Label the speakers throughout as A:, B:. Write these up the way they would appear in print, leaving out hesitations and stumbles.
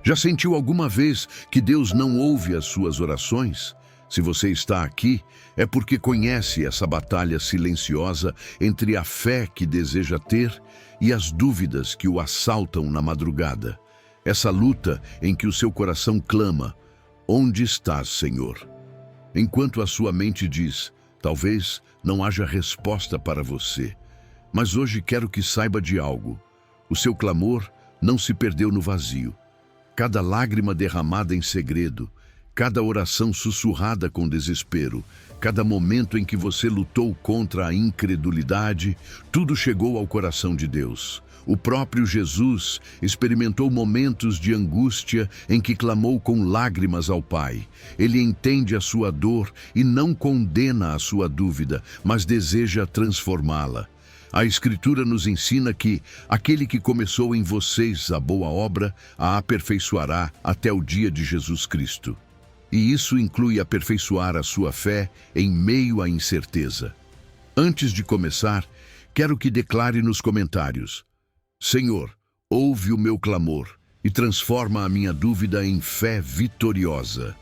A: Já sentiu alguma vez que Deus não ouve as suas orações? Se você está aqui, é porque conhece essa batalha silenciosa entre a fé que deseja ter e as dúvidas que o assaltam na madrugada. Essa luta em que o seu coração clama: onde estás, Senhor? Enquanto a sua mente diz: talvez não haja resposta para você. Mas hoje quero que saiba de algo. O seu clamor não se perdeu no vazio. Cada lágrima derramada em segredo, cada oração sussurrada com desespero, cada momento em que você lutou contra a incredulidade, tudo chegou ao coração de Deus. O próprio Jesus experimentou momentos de angústia em que clamou com lágrimas ao Pai. Ele entende a sua dor e não condena a sua dúvida, mas deseja transformá-la. A Escritura nos ensina que aquele que começou em vocês a boa obra, a aperfeiçoará até o dia de Jesus Cristo. E isso inclui aperfeiçoar a sua fé em meio à incerteza. Antes de começar, quero que declare nos comentários: Senhor, ouve o meu clamor e transforma a minha dúvida em fé vitoriosa.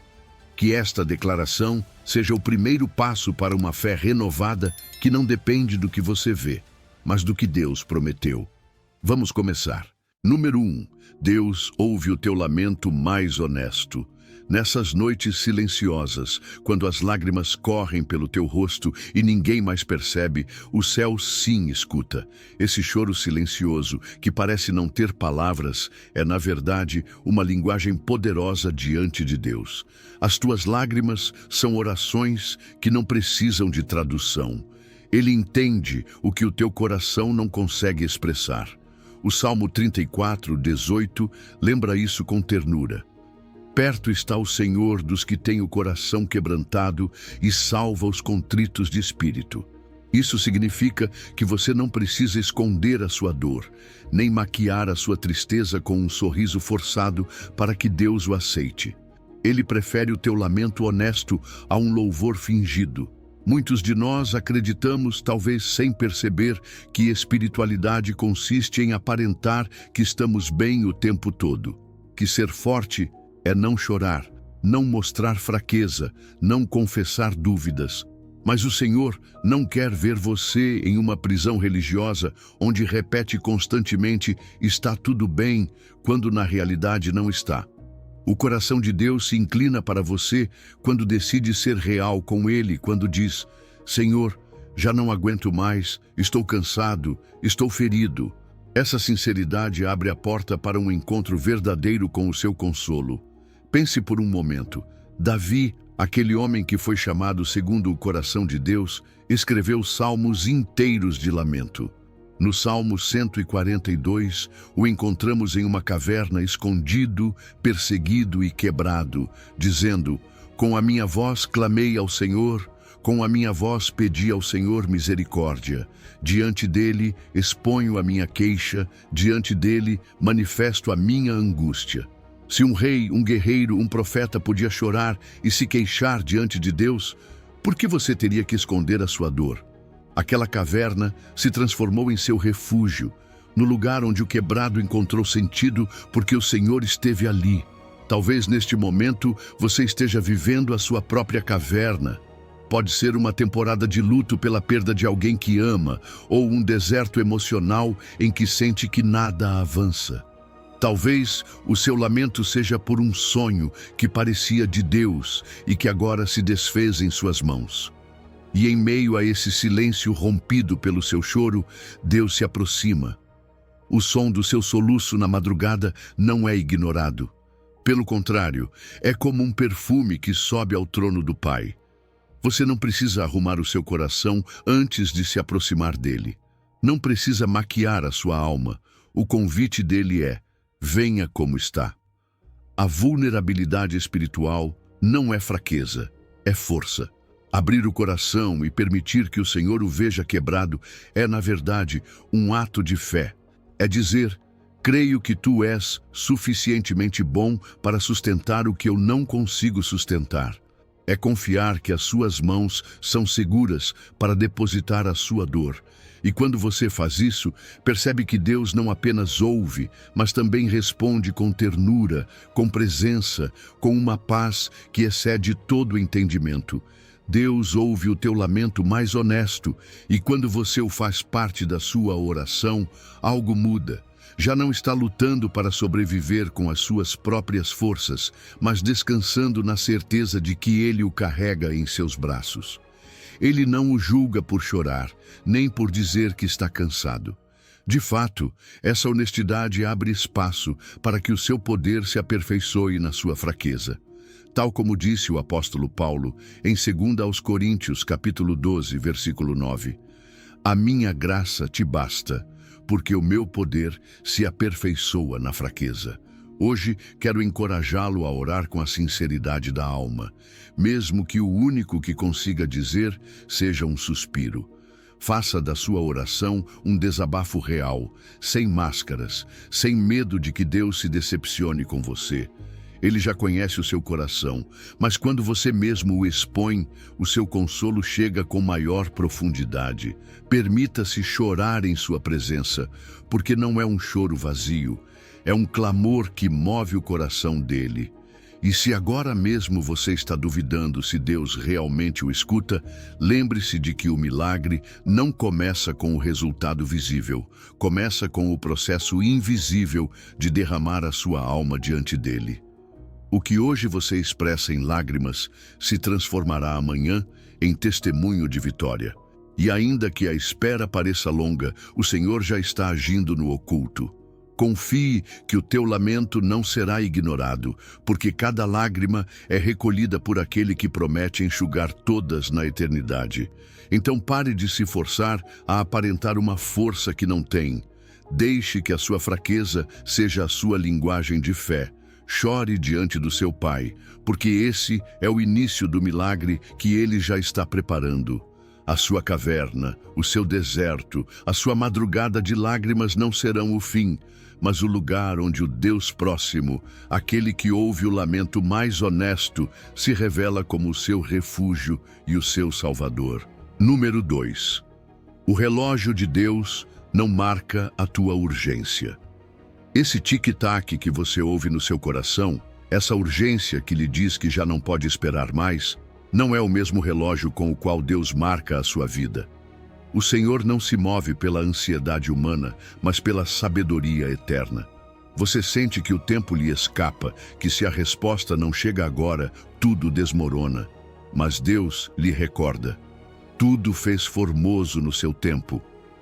A: Que esta declaração seja o primeiro passo para uma fé renovada que não depende do que você vê, mas do que Deus prometeu. Vamos começar. Número 1. Deus ouve o teu lamento mais honesto. Nessas noites silenciosas, quando as lágrimas correm pelo teu rosto e ninguém mais percebe, o céu sim escuta. Esse choro silencioso, que parece não ter palavras, é na verdade uma linguagem poderosa diante de Deus. As tuas lágrimas são orações que não precisam de tradução. Ele entende o que o teu coração não consegue expressar. O Salmo 34:18 lembra isso com ternura. Perto está o Senhor dos que têm o coração quebrantado e salva os contritos de espírito. Isso significa que você não precisa esconder a sua dor, nem maquiar a sua tristeza com um sorriso forçado para que Deus o aceite. Ele prefere o teu lamento honesto a um louvor fingido. Muitos de nós acreditamos, talvez sem perceber, que espiritualidade consiste em aparentar que estamos bem o tempo todo. Que ser forte é não chorar, não mostrar fraqueza, não confessar dúvidas. Mas o Senhor não quer ver você em uma prisão religiosa onde repete constantemente "está tudo bem", quando na realidade não está. O coração de Deus se inclina para você quando decide ser real com Ele, quando diz: Senhor, já não aguento mais, estou cansado, estou ferido. Essa sinceridade abre a porta para um encontro verdadeiro com o seu consolo. Pense por um momento. Davi, aquele homem que foi chamado segundo o coração de Deus, escreveu salmos inteiros de lamento. No Salmo 142, o encontramos em uma caverna escondido, perseguido e quebrado, dizendo: com a minha voz clamei ao Senhor, com a minha voz pedi ao Senhor misericórdia. Diante dele exponho a minha queixa, diante dele manifesto a minha angústia. Se um rei, um guerreiro, um profeta podia chorar e se queixar diante de Deus, por que você teria que esconder a sua dor? Aquela caverna se transformou em seu refúgio, no lugar onde o quebrado encontrou sentido, porque o Senhor esteve ali. Talvez neste momento você esteja vivendo a sua própria caverna. Pode ser uma temporada de luto pela perda de alguém que ama, ou um deserto emocional em que sente que nada avança. Talvez o seu lamento seja por um sonho que parecia de Deus e que agora se desfez em suas mãos. E em meio a esse silêncio rompido pelo seu choro, Deus se aproxima. O som do seu soluço na madrugada não é ignorado. Pelo contrário, é como um perfume que sobe ao trono do Pai. Você não precisa arrumar o seu coração antes de se aproximar dele. Não precisa maquiar a sua alma. O convite dele é: venha como está. A vulnerabilidade espiritual não é fraqueza, é força. Abrir o coração e permitir que o Senhor o veja quebrado é, na verdade, um ato de fé. É dizer: creio que tu és suficientemente bom para sustentar o que eu não consigo sustentar. É confiar que as suas mãos são seguras para depositar a sua dor. E quando você faz isso, percebe que Deus não apenas ouve, mas também responde com ternura, com presença, com uma paz que excede todo o entendimento. Deus ouve o teu lamento mais honesto, e quando você o faz parte da sua oração, algo muda. Já não está lutando para sobreviver com as suas próprias forças, mas descansando na certeza de que Ele o carrega em seus braços. Ele não o julga por chorar, nem por dizer que está cansado. De fato, essa honestidade abre espaço para que o seu poder se aperfeiçoe na sua fraqueza. Tal como disse o apóstolo Paulo em 2 aos Coríntios, capítulo 12, versículo 9. A minha graça te basta, porque o meu poder se aperfeiçoa na fraqueza. Hoje quero encorajá-lo a orar com a sinceridade da alma, mesmo que o único que consiga dizer seja um suspiro. Faça da sua oração um desabafo real, sem máscaras, sem medo de que Deus se decepcione com você. Ele já conhece o seu coração, mas quando você mesmo o expõe, o seu consolo chega com maior profundidade. Permita-se chorar em sua presença, porque não é um choro vazio, é um clamor que move o coração dele. E se agora mesmo você está duvidando se Deus realmente o escuta, lembre-se de que o milagre não começa com o resultado visível, começa com o processo invisível de derramar a sua alma diante dele. O que hoje você expressa em lágrimas se transformará amanhã em testemunho de vitória. E ainda que a espera pareça longa, o Senhor já está agindo no oculto. Confie que o teu lamento não será ignorado, porque cada lágrima é recolhida por aquele que promete enxugar todas na eternidade. Então pare de se forçar a aparentar uma força que não tem. Deixe que a sua fraqueza seja a sua linguagem de fé. Chore diante do seu Pai, porque esse é o início do milagre que Ele já está preparando. A sua caverna, o seu deserto, a sua madrugada de lágrimas não serão o fim, mas o lugar onde o Deus próximo, aquele que ouve o lamento mais honesto, se revela como o seu refúgio e o seu Salvador. Número 2. O relógio de Deus não marca a tua urgência. Esse tic-tac que você ouve no seu coração, essa urgência que lhe diz que já não pode esperar mais, não é o mesmo relógio com o qual Deus marca a sua vida. O Senhor não se move pela ansiedade humana, mas pela sabedoria eterna. Você sente que o tempo lhe escapa, que se a resposta não chega agora, tudo desmorona. Mas Deus lhe recorda. Tudo fez formoso no seu tempo.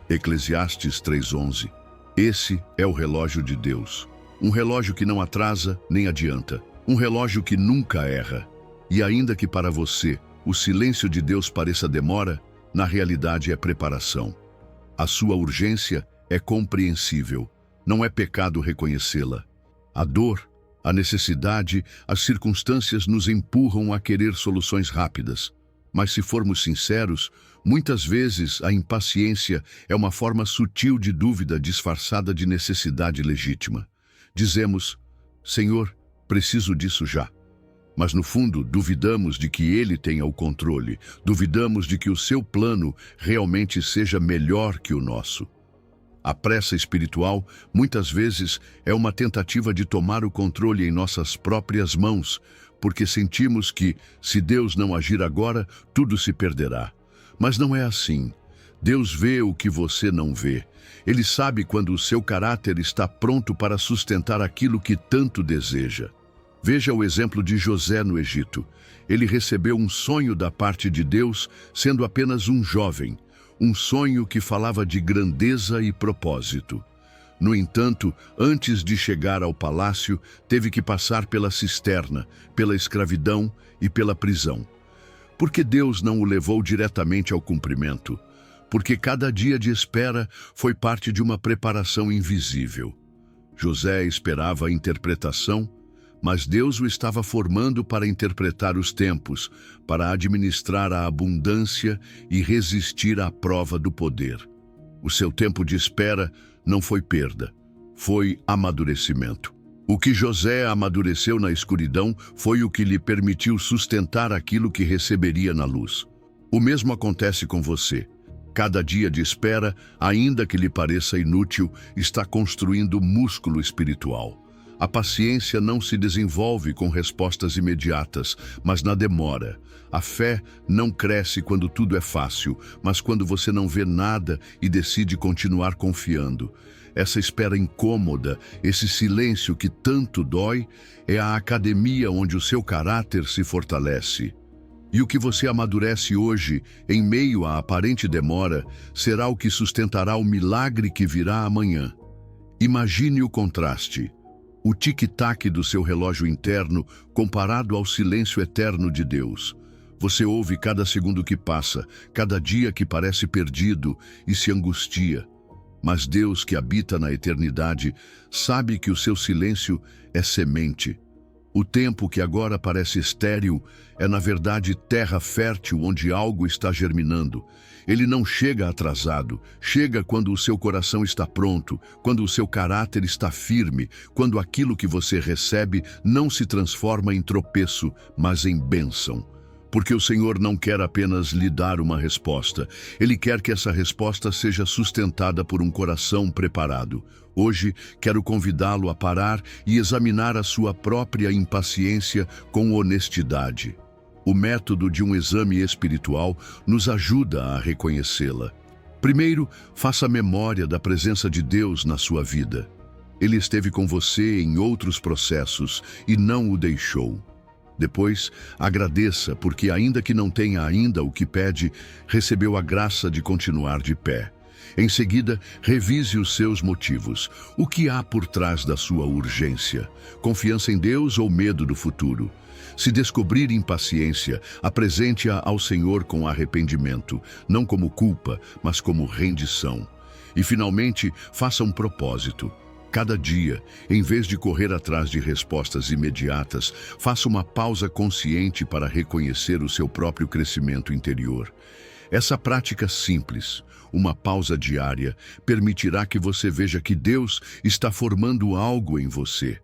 A: Eclesiastes 3:11. Esse é o relógio de Deus. Um relógio que não atrasa nem adianta. Um relógio que nunca erra. E ainda que para você o silêncio de Deus pareça demora, na realidade é preparação. A sua urgência é compreensível. Não é pecado reconhecê-la. A dor, a necessidade, as circunstâncias nos empurram a querer soluções rápidas. Mas se formos sinceros, muitas vezes a impaciência é uma forma sutil de dúvida disfarçada de necessidade legítima. Dizemos, Senhor, preciso disso já. Mas no fundo duvidamos de que Ele tenha o controle, duvidamos de que o seu plano realmente seja melhor que o nosso. A pressa espiritual, muitas vezes, é uma tentativa de tomar o controle em nossas próprias mãos, porque sentimos que, se Deus não agir agora, tudo se perderá. Mas não é assim. Deus vê o que você não vê. Ele sabe quando o seu caráter está pronto para sustentar aquilo que tanto deseja. Veja o exemplo de José no Egito. Ele recebeu um sonho da parte de Deus, sendo apenas um jovem. Um sonho que falava de grandeza e propósito. No entanto, antes de chegar ao palácio, teve que passar pela cisterna, pela escravidão e pela prisão. Por que Deus não o levou diretamente ao cumprimento? Porque cada dia de espera foi parte de uma preparação invisível. José esperava a interpretação, mas Deus o estava formando para interpretar os tempos, para administrar a abundância e resistir à prova do poder. O seu tempo de espera não foi perda, foi amadurecimento. O que José amadureceu na escuridão foi o que lhe permitiu sustentar aquilo que receberia na luz. O mesmo acontece com você. Cada dia de espera, ainda que lhe pareça inútil, está construindo músculo espiritual. A paciência não se desenvolve com respostas imediatas, mas na demora. A fé não cresce quando tudo é fácil, mas quando você não vê nada e decide continuar confiando. Essa espera incômoda, esse silêncio que tanto dói, é a academia onde o seu caráter se fortalece. E o que você amadurece hoje, em meio à aparente demora, será o que sustentará o milagre que virá amanhã. Imagine o contraste. O tic-tac do seu relógio interno comparado ao silêncio eterno de Deus. Você ouve cada segundo que passa, cada dia que parece perdido e se angustia. Mas Deus, que habita na eternidade, sabe que o seu silêncio é semente. O tempo que agora parece estéril é, na verdade, terra fértil onde algo está germinando. Ele não chega atrasado, chega quando o seu coração está pronto, quando o seu caráter está firme, quando aquilo que você recebe não se transforma em tropeço, mas em bênção. Porque o Senhor não quer apenas lhe dar uma resposta. Ele quer que essa resposta seja sustentada por um coração preparado. Hoje, quero convidá-lo a parar e examinar a sua própria impaciência com honestidade. O método de um exame espiritual nos ajuda a reconhecê-la. Primeiro, faça memória da presença de Deus na sua vida. Ele esteve com você em outros processos e não o deixou. Depois, agradeça, porque ainda que não tenha ainda o que pede, recebeu a graça de continuar de pé. Em seguida, revise os seus motivos. O que há por trás da sua urgência? Confiança em Deus ou medo do futuro? Se descobrir impaciência, apresente-a ao Senhor com arrependimento, não como culpa, mas como rendição. E, finalmente, faça um propósito. Cada dia, em vez de correr atrás de respostas imediatas, faça uma pausa consciente para reconhecer o seu próprio crescimento interior. Essa prática simples, uma pausa diária, permitirá que você veja que Deus está formando algo em você.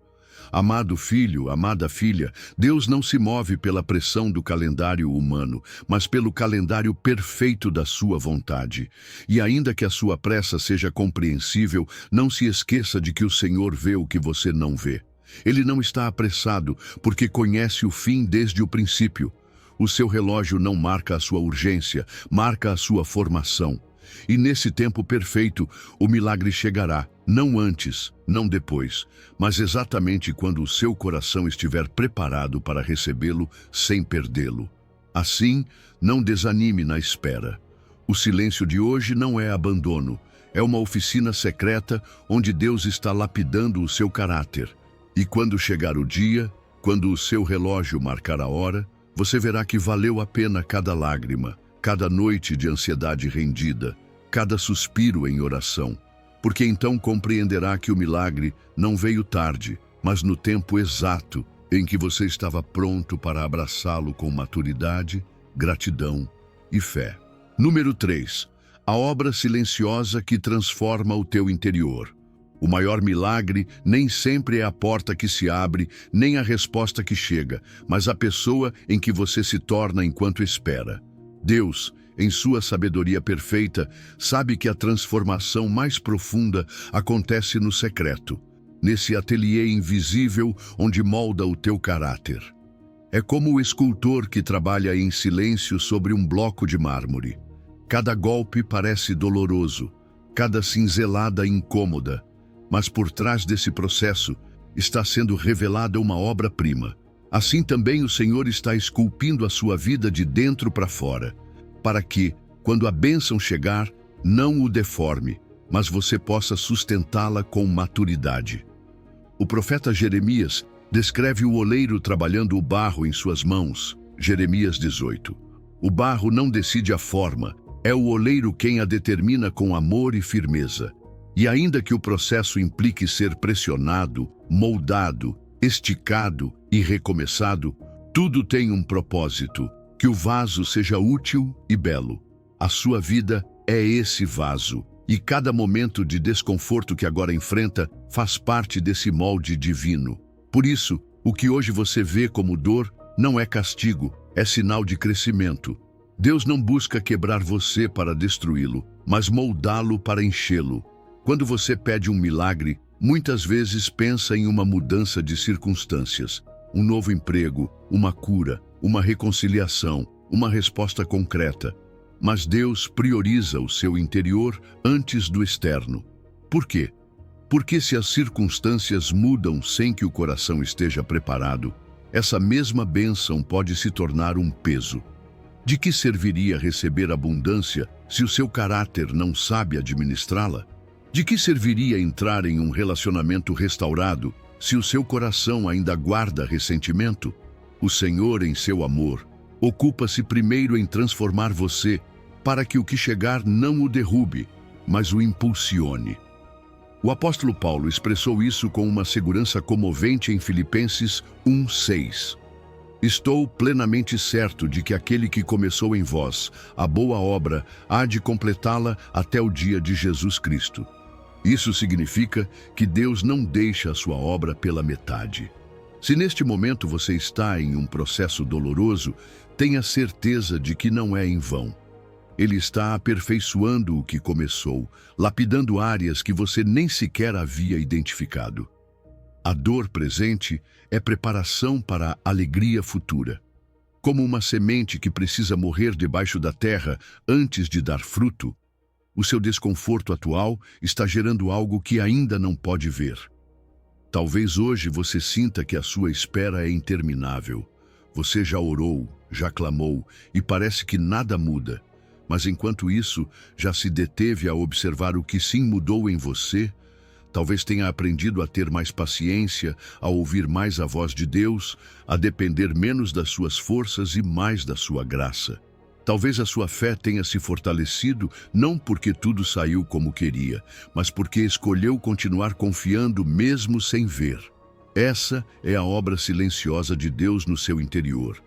A: Amado filho, amada filha, Deus não se move pela pressão do calendário humano, mas pelo calendário perfeito da sua vontade. E ainda que a sua pressa seja compreensível, não se esqueça de que o Senhor vê o que você não vê. Ele não está apressado, porque conhece o fim desde o princípio. O seu relógio não marca a sua urgência, marca a sua formação. E nesse tempo perfeito, o milagre chegará, não antes, não depois, mas exatamente quando o seu coração estiver preparado para recebê-lo sem perdê-lo. Assim, não desanime na espera. O silêncio de hoje não é abandono, é uma oficina secreta onde Deus está lapidando o seu caráter. E quando chegar o dia, quando o seu relógio marcar a hora, você verá que valeu a pena cada lágrima, cada noite de ansiedade rendida, cada suspiro em oração, porque então compreenderá que o milagre não veio tarde, mas no tempo exato em que você estava pronto para abraçá-lo com maturidade, gratidão e fé. Número 3. A obra silenciosa que transforma o teu interior. O maior milagre nem sempre é a porta que se abre, nem a resposta que chega, mas a pessoa em que você se torna enquanto espera. Deus, em sua sabedoria perfeita, sabe que a transformação mais profunda acontece no secreto, nesse ateliê invisível onde molda o teu caráter. É como o escultor que trabalha em silêncio sobre um bloco de mármore. Cada golpe parece doloroso, cada cinzelada incômoda, mas por trás desse processo está sendo revelada uma obra-prima. Assim também o Senhor está esculpindo a sua vida de dentro para fora, para que, quando a bênção chegar, não o deforme, mas você possa sustentá-la com maturidade. O profeta Jeremias descreve o oleiro trabalhando o barro em suas mãos. Jeremias 18. O barro não decide a forma, é o oleiro quem a determina com amor e firmeza. E ainda que o processo implique ser pressionado, moldado, esticado e recomeçado, tudo tem um propósito, que o vaso seja útil e belo. A sua vida é esse vaso, E cada momento de desconforto que agora enfrenta faz parte desse molde divino. Por isso, o que hoje você vê como dor não é castigo, é sinal de crescimento. Deus não busca quebrar você para destruí-lo, mas moldá-lo para enchê-lo. Quando você pede um milagre, muitas vezes pensa em uma mudança de circunstâncias, um novo emprego, uma cura, uma reconciliação, uma resposta concreta. Mas Deus prioriza o seu interior antes do externo. Por quê? Porque se as circunstâncias mudam sem que o coração esteja preparado, essa mesma bênção pode se tornar um peso. De que serviria receber abundância se o seu caráter não sabe administrá-la? De que serviria entrar em um relacionamento restaurado se o seu coração ainda guarda ressentimento? O Senhor, em seu amor, ocupa-se primeiro em transformar você para que o que chegar não o derrube, mas o impulsione. O apóstolo Paulo expressou isso com uma segurança comovente em Filipenses 1:6. Estou plenamente certo de que aquele que começou em vós a boa obra há de completá-la até o dia de Jesus Cristo. Isso significa que Deus não deixa a sua obra pela metade. Se neste momento você está em um processo doloroso, tenha certeza de que não é em vão. Ele está aperfeiçoando o que começou, lapidando áreas que você nem sequer havia identificado. A dor presente é preparação para a alegria futura. Como uma semente que precisa morrer debaixo da terra antes de dar fruto, o seu desconforto atual está gerando algo que ainda não pode ver. Talvez hoje você sinta que a sua espera é interminável. Você já orou, já clamou e parece que nada muda. Mas enquanto isso, já se deteve a observar o que sim mudou em você? Talvez tenha aprendido a ter mais paciência, a ouvir mais a voz de Deus, a depender menos das suas forças e mais da sua graça. Talvez a sua fé tenha se fortalecido não porque tudo saiu como queria, mas porque escolheu continuar confiando mesmo sem ver. Essa é a obra silenciosa de Deus no seu interior.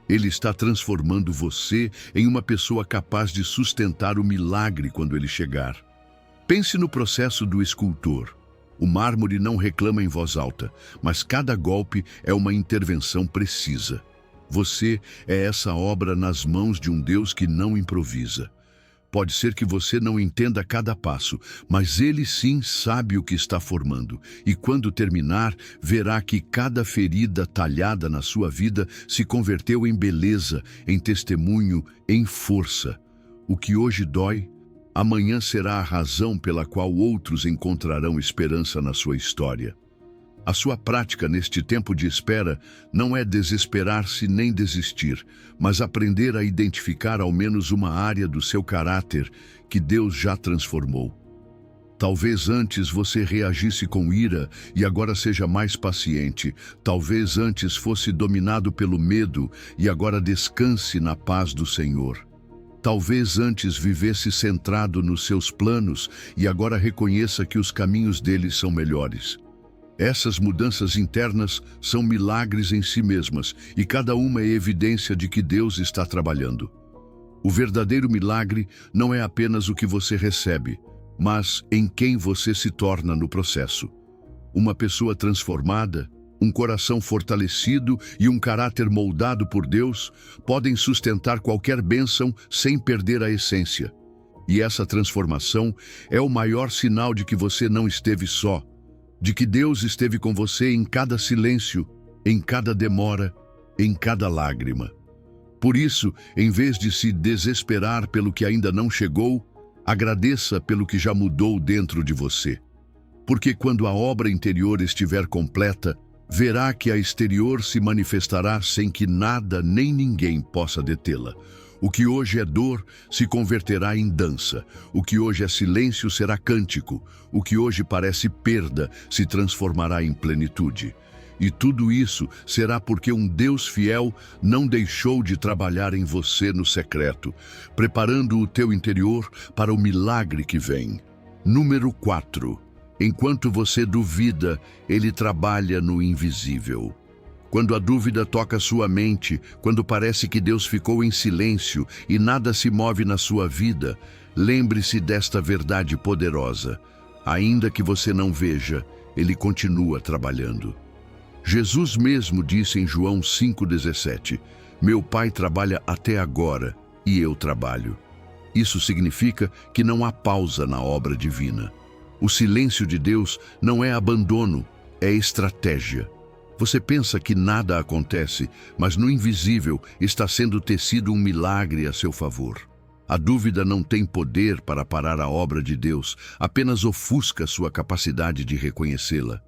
A: Ele está transformando você em uma pessoa capaz de sustentar o milagre quando ele chegar. Pense no processo do escultor. O mármore não reclama em voz alta, mas cada golpe é uma intervenção precisa. Você é essa obra nas mãos de um Deus que não improvisa. Pode ser que você não entenda cada passo, mas Ele sim sabe o que está formando. E quando terminar, verá que cada ferida talhada na sua vida se converteu em beleza, em testemunho, em força. O que hoje dói, amanhã será a razão pela qual outros encontrarão esperança na sua história. A sua prática neste tempo de espera não é desesperar-se nem desistir, mas aprender a identificar ao menos uma área do seu caráter que Deus já transformou. Talvez antes você reagisse com ira e agora seja mais paciente. Talvez antes fosse dominado pelo medo e agora descanse na paz do Senhor. Talvez antes vivesse centrado nos seus planos e agora reconheça que os caminhos dele são melhores. Essas mudanças internas são milagres em si mesmas e cada uma é evidência de que Deus está trabalhando. O verdadeiro milagre não é apenas o que você recebe, mas em quem você se torna no processo. Uma pessoa transformada, um coração fortalecido e um caráter moldado por Deus podem sustentar qualquer bênção sem perder a essência. E essa transformação é o maior sinal de que você não esteve só, de que Deus esteve com você em cada silêncio, em cada demora, em cada lágrima. Por isso, em vez de se desesperar pelo que ainda não chegou, agradeça pelo que já mudou dentro de você. Porque quando a obra interior estiver completa, verá que a exterior se manifestará sem que nada nem ninguém possa detê-la. O que hoje é dor se converterá em dança. O que hoje é silêncio será cântico. O que hoje parece perda se transformará em plenitude. E tudo isso será porque um Deus fiel não deixou de trabalhar em você no secreto, preparando o teu interior para o milagre que vem. Número 4. Enquanto você duvida, Ele trabalha no invisível. Quando a dúvida toca sua mente, quando parece que Deus ficou em silêncio e nada se move na sua vida, Lembre-se desta verdade poderosa. Ainda que você não veja, Ele continua trabalhando. Jesus mesmo disse em João 5,17: Meu Pai trabalha até agora e eu trabalho. Isso significa que não há pausa na obra divina. O silêncio de Deus não é abandono, é estratégia. Você pensa que nada acontece, mas no invisível está sendo tecido um milagre a seu favor. A dúvida não tem poder para parar a obra de Deus, apenas ofusca sua capacidade de reconhecê-la.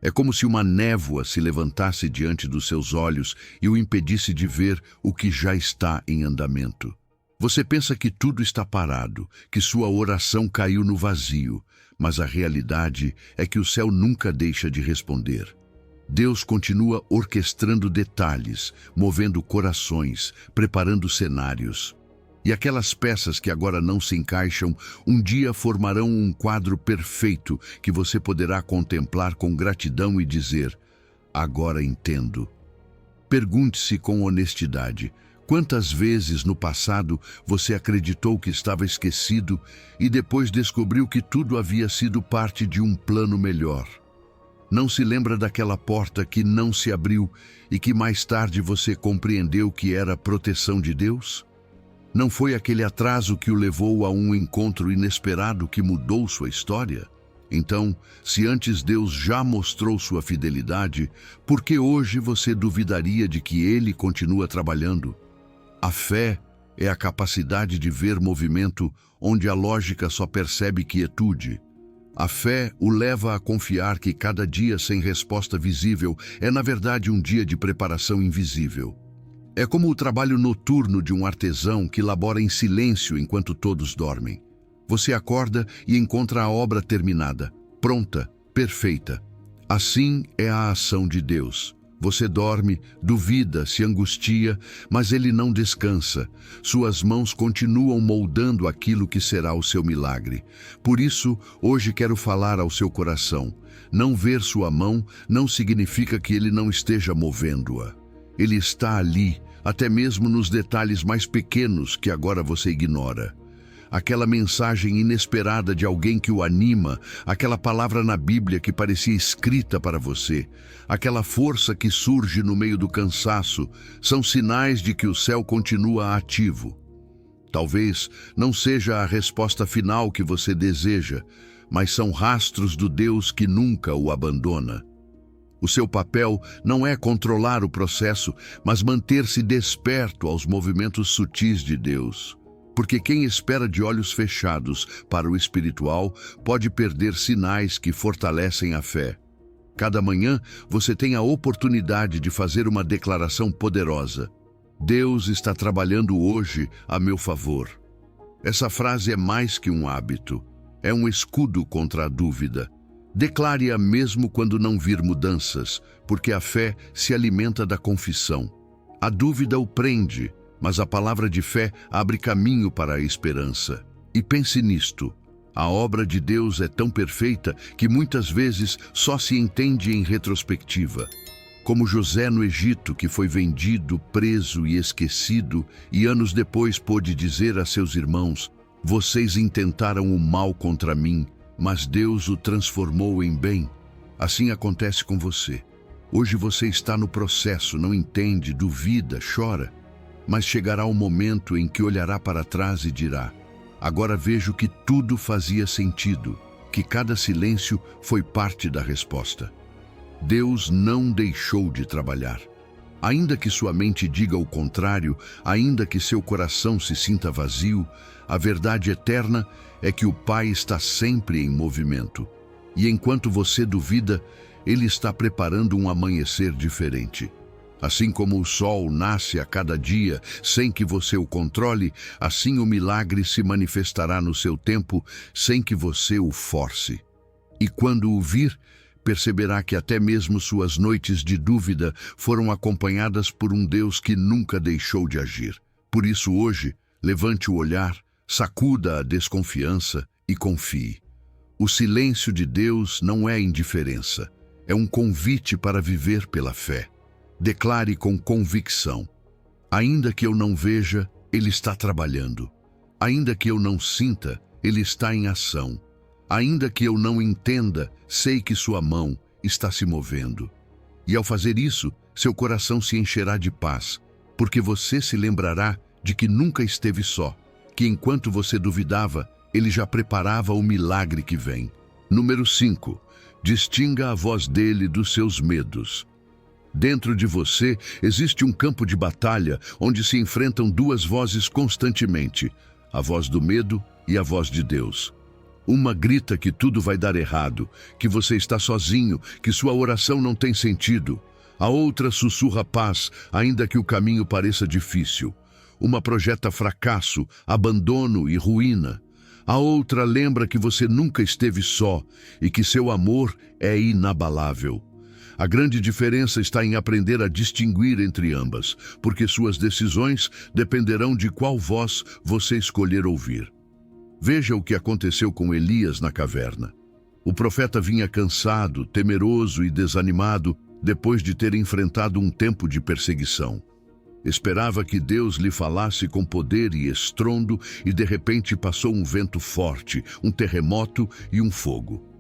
A: É como se uma névoa se levantasse diante dos seus olhos e o impedisse de ver o que já está em andamento. Você pensa que tudo está parado, que sua oração caiu no vazio, mas a realidade é que o céu nunca deixa de responder. Deus continua orquestrando detalhes, movendo corações, preparando cenários. E aquelas peças que agora não se encaixam, um dia formarão um quadro perfeito que você poderá contemplar com gratidão e dizer: agora entendo. Pergunte-se com honestidade: quantas vezes no passado você acreditou que estava esquecido e depois descobriu que tudo havia sido parte de um plano melhor? Não se lembra daquela porta que não se abriu e que mais tarde você compreendeu que era a proteção de Deus? Não foi aquele atraso que o levou a um encontro inesperado que mudou sua história? Então, se antes Deus já mostrou sua fidelidade, por que hoje você duvidaria de que Ele continua trabalhando? A fé é a capacidade de ver movimento onde a lógica só percebe quietude. A fé o leva a confiar que cada dia sem resposta visível é, na verdade, um dia de preparação invisível. É como o trabalho noturno de um artesão que labora em silêncio enquanto todos dormem. Você acorda e encontra a obra terminada, pronta, perfeita. Assim é a ação de Deus. Você dorme, duvida, se angustia, mas Ele não descansa. Suas mãos continuam moldando aquilo que será o seu milagre. Por isso, hoje quero falar ao seu coração. Não ver sua mão não significa que Ele não esteja movendo-a. Ele está ali, até mesmo nos detalhes mais pequenos que agora você ignora. Aquela mensagem inesperada de alguém que o anima, aquela palavra na Bíblia que parecia escrita para você, aquela força que surge no meio do cansaço, são sinais de que o céu continua ativo. Talvez não seja a resposta final que você deseja, mas são rastros do Deus que nunca o abandona. O seu papel não é controlar o processo, mas manter-se desperto aos movimentos sutis de Deus. Porque quem espera de olhos fechados para o espiritual pode perder sinais que fortalecem a fé. Cada manhã você tem a oportunidade de fazer uma declaração poderosa: Deus está trabalhando hoje a meu favor. Essa frase é mais que um hábito, é um escudo contra a dúvida. Declare-a mesmo quando não vir mudanças, porque a fé se alimenta da confissão. A dúvida o prende, mas a palavra de fé abre caminho para a esperança. E pense nisto: a obra de Deus é tão perfeita que muitas vezes só se entende em retrospectiva. Como José no Egito, que foi vendido, preso e esquecido, e anos depois pôde dizer a seus irmãos: vocês intentaram o mal contra mim, mas Deus o transformou em bem. Assim acontece com você. Hoje você está no processo, não entende, duvida, chora. Mas chegará o momento em que olhará para trás e dirá: agora vejo que tudo fazia sentido, que cada silêncio foi parte da resposta. Deus não deixou de trabalhar. Ainda que sua mente diga o contrário, ainda que seu coração se sinta vazio, a verdade eterna é que o Pai está sempre em movimento. E enquanto você duvida, Ele está preparando um amanhecer diferente. Assim como o sol nasce a cada dia sem que você o controle, assim o milagre se manifestará no seu tempo sem que você o force. E quando o vir, perceberá que até mesmo suas noites de dúvida foram acompanhadas por um Deus que nunca deixou de agir. Por isso hoje, levante o olhar, sacuda a desconfiança e confie. O silêncio de Deus não é indiferença, é um convite para viver pela fé. Declare com convicção: ainda que eu não veja, Ele está trabalhando. Ainda que eu não sinta, Ele está em ação. Ainda que eu não entenda, sei que sua mão está se movendo. E ao fazer isso, seu coração se encherá de paz, porque você se lembrará de que nunca esteve só, que enquanto você duvidava, Ele já preparava o milagre que vem. Número 5. Distinga a voz dele dos seus medos. Dentro de você existe um campo de batalha onde se enfrentam duas vozes constantemente, a voz do medo e a voz de Deus. Uma grita que tudo vai dar errado, que você está sozinho, que sua oração não tem sentido. A outra sussurra paz, ainda que o caminho pareça difícil. Uma projeta fracasso, abandono e ruína. A outra lembra que você nunca esteve só e que seu amor é inabalável. A grande diferença está em aprender a distinguir entre ambas, porque suas decisões dependerão de qual voz você escolher ouvir. Veja o que aconteceu com Elias na caverna. O profeta vinha cansado, temeroso e desanimado depois de ter enfrentado um tempo de perseguição. Esperava que Deus lhe falasse com poder e estrondo e de repente passou um vento forte, um terremoto e um fogo.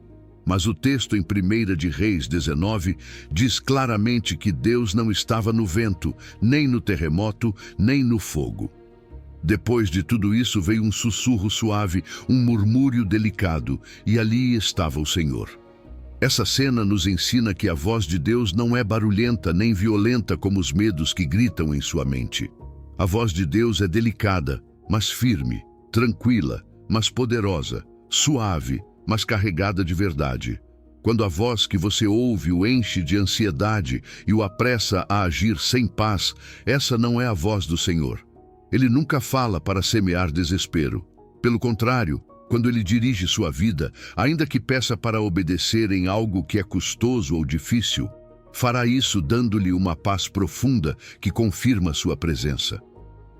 A: Mas o texto em 1 de Reis 19 diz claramente que Deus não estava no vento, nem no terremoto, nem no fogo. Depois de tudo isso veio um sussurro suave, um murmúrio delicado, e ali estava o Senhor. Essa cena nos ensina que a voz de Deus não é barulhenta nem violenta como os medos que gritam em sua mente. A voz de Deus é delicada, mas firme, tranquila, mas poderosa, suave, mas carregada de verdade. Quando a voz que você ouve o enche de ansiedade e o apressa a agir sem paz, essa não é a voz do Senhor. Ele nunca fala para semear desespero. Pelo contrário, quando ele dirige sua vida, ainda que peça para obedecer em algo que é custoso ou difícil, fará isso dando-lhe uma paz profunda que confirma sua presença.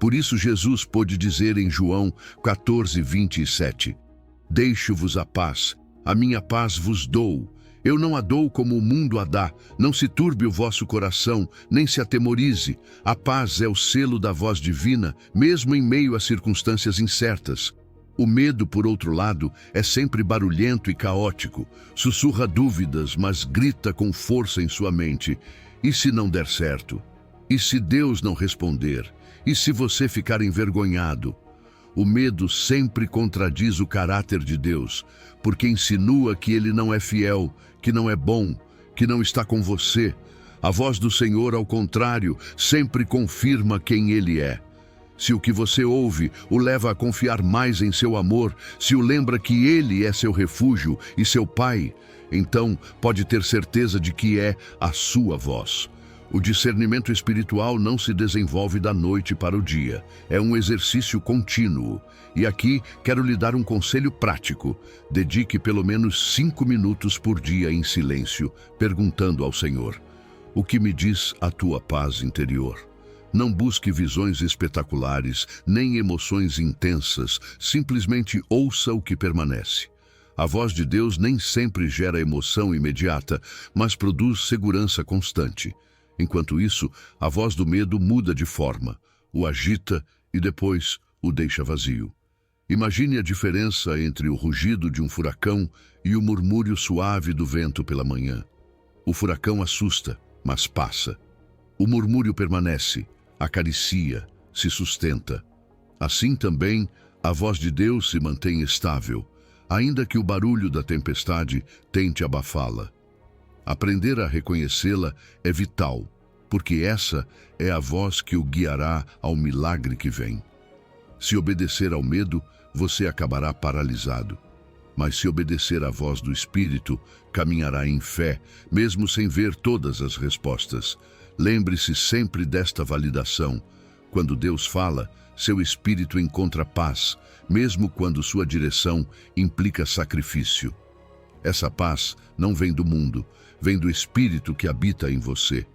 A: Por isso Jesus pôde dizer em João 14:27, Deixo-vos a paz, a minha paz vos dou. Eu não a dou como o mundo a dá. Não se turbe o vosso coração, nem se atemorize. A paz é o selo da voz divina, mesmo em meio a circunstâncias incertas. O medo, por outro lado, é sempre barulhento e caótico. Sussurra dúvidas, mas grita com força em sua mente. E se não der certo? E se Deus não responder? E se você ficar envergonhado? O medo sempre contradiz o caráter de Deus, porque insinua que Ele não é fiel, que não é bom, que não está com você. A voz do Senhor, ao contrário, sempre confirma quem Ele é. Se o que você ouve o leva a confiar mais em seu amor, se o lembra que Ele é seu refúgio e seu Pai, então pode ter certeza de que é a sua voz. O discernimento espiritual não se desenvolve da noite para o dia. É um exercício contínuo. E aqui quero lhe dar um conselho prático. Dedique pelo menos 5 minutos por dia em silêncio, perguntando ao Senhor: o que me diz a tua paz interior? Não busque visões espetaculares, nem emoções intensas. Simplesmente ouça o que permanece. A voz de Deus nem sempre gera emoção imediata, mas produz segurança constante. Enquanto isso, a voz do medo muda de forma, o agita e depois o deixa vazio. Imagine a diferença entre o rugido de um furacão e o murmúrio suave do vento pela manhã. O furacão assusta, mas passa. O murmúrio permanece, acaricia, se sustenta. Assim também, a voz de Deus se mantém estável, ainda que o barulho da tempestade tente abafá-la. Aprender a reconhecê-la é vital, porque essa é a voz que o guiará ao milagre que vem. Se obedecer ao medo, você acabará paralisado. Mas se obedecer à voz do Espírito, caminhará em fé, mesmo sem ver todas as respostas. Lembre-se sempre desta validação. Quando Deus fala, seu espírito encontra paz, mesmo quando sua direção implica sacrifício. Essa paz não vem do mundo, vem do Espírito que habita em você.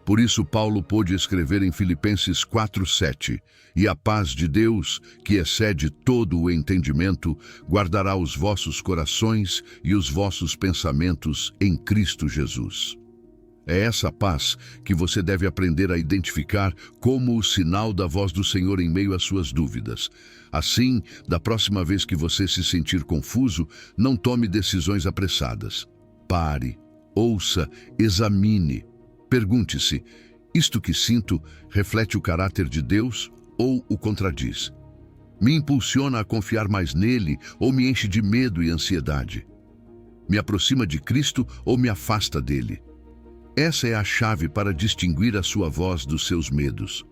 A: Por isso Paulo pôde escrever em Filipenses 4:7, e a paz de Deus, que excede todo o entendimento, guardará os vossos corações e os vossos pensamentos em Cristo Jesus. É essa paz que você deve aprender a identificar como o sinal da voz do Senhor em meio às suas dúvidas. Assim, da próxima vez que você se sentir confuso, não tome decisões apressadas. Pare, ouça, examine. Pergunte-se: isto que sinto reflete o caráter de Deus ou o contradiz? Me impulsiona a confiar mais nele ou me enche de medo e ansiedade? Me aproxima de Cristo ou me afasta dele? Essa é a chave para distinguir a sua voz dos seus medos.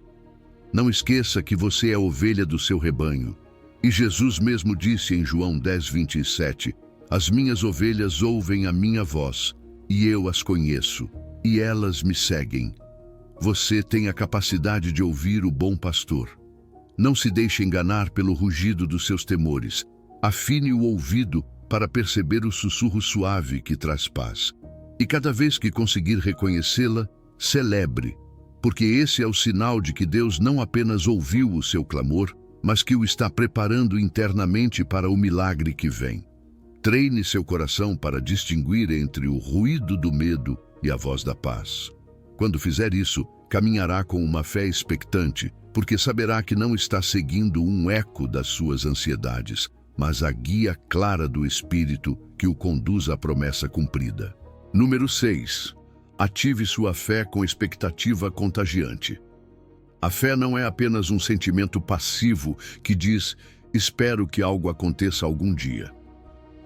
A: Não esqueça que você é ovelha do seu rebanho. E Jesus mesmo disse em João 10:27, as minhas ovelhas ouvem a minha voz, e eu as conheço, e elas me seguem. Você tem a capacidade de ouvir o bom pastor. Não se deixe enganar pelo rugido dos seus temores. Afine o ouvido para perceber o sussurro suave que traz paz. E cada vez que conseguir reconhecê-la, celebre, porque esse é o sinal de que Deus não apenas ouviu o seu clamor, mas que o está preparando internamente para o milagre que vem. Treine seu coração para distinguir entre o ruído do medo e a voz da paz. Quando fizer isso, caminhará com uma fé expectante, porque saberá que não está seguindo um eco das suas ansiedades, mas a guia clara do Espírito que o conduz à promessa cumprida. Número 6. Ative sua fé com expectativa contagiante. A fé não é apenas um sentimento passivo que diz, espero que algo aconteça algum dia.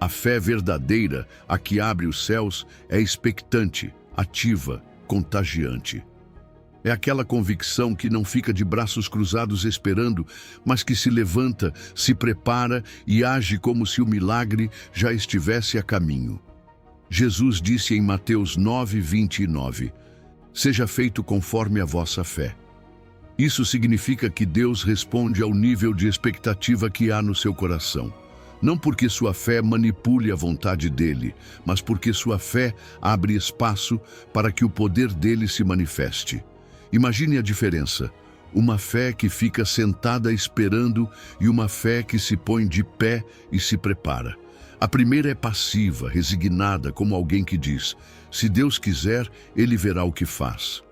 A: A fé verdadeira, a que abre os céus, é expectante, ativa, contagiante. É aquela convicção que não fica de braços cruzados esperando, mas que se levanta, se prepara e age como se o milagre já estivesse a caminho. Jesus disse em Mateus 9:29, seja feito conforme a vossa fé. Isso significa que Deus responde ao nível de expectativa que há no seu coração. Não porque sua fé manipule a vontade dele, mas porque sua fé abre espaço para que o poder dele se manifeste. Imagine a diferença. Uma fé que fica sentada esperando e uma fé que se põe de pé e se prepara. A primeira é passiva, resignada, como alguém que diz, se Deus quiser, ele verá o que faz.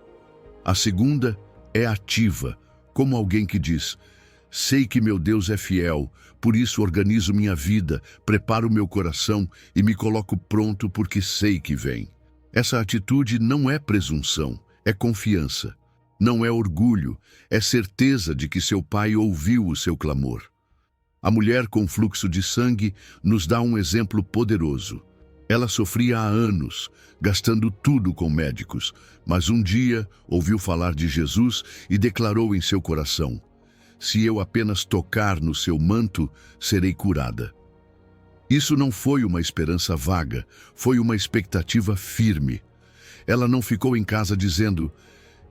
A: A segunda é ativa, como alguém que diz, sei que meu Deus é fiel, por isso organizo minha vida, preparo meu coração e me coloco pronto porque sei que vem. Essa atitude não é presunção, é confiança. Não é orgulho, é certeza de que seu pai ouviu o seu clamor. A mulher com fluxo de sangue nos dá um exemplo poderoso. Ela sofria há anos, gastando tudo com médicos, mas um dia ouviu falar de Jesus e declarou em seu coração, se eu apenas tocar no seu manto, serei curada. Isso não foi uma esperança vaga, foi uma expectativa firme. Ela não ficou em casa dizendo,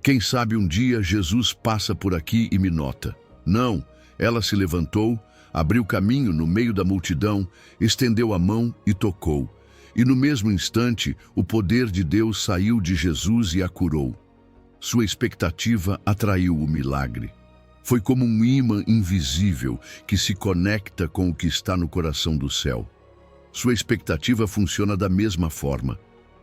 A: quem sabe um dia Jesus passa por aqui e me nota. Não, ela se levantou, abriu caminho no meio da multidão, estendeu a mão e tocou. E no mesmo instante, o poder de Deus saiu de Jesus e a curou. Sua expectativa atraiu o milagre. Foi como um ímã invisível que se conecta com o que está no coração do céu. Sua expectativa funciona da mesma forma.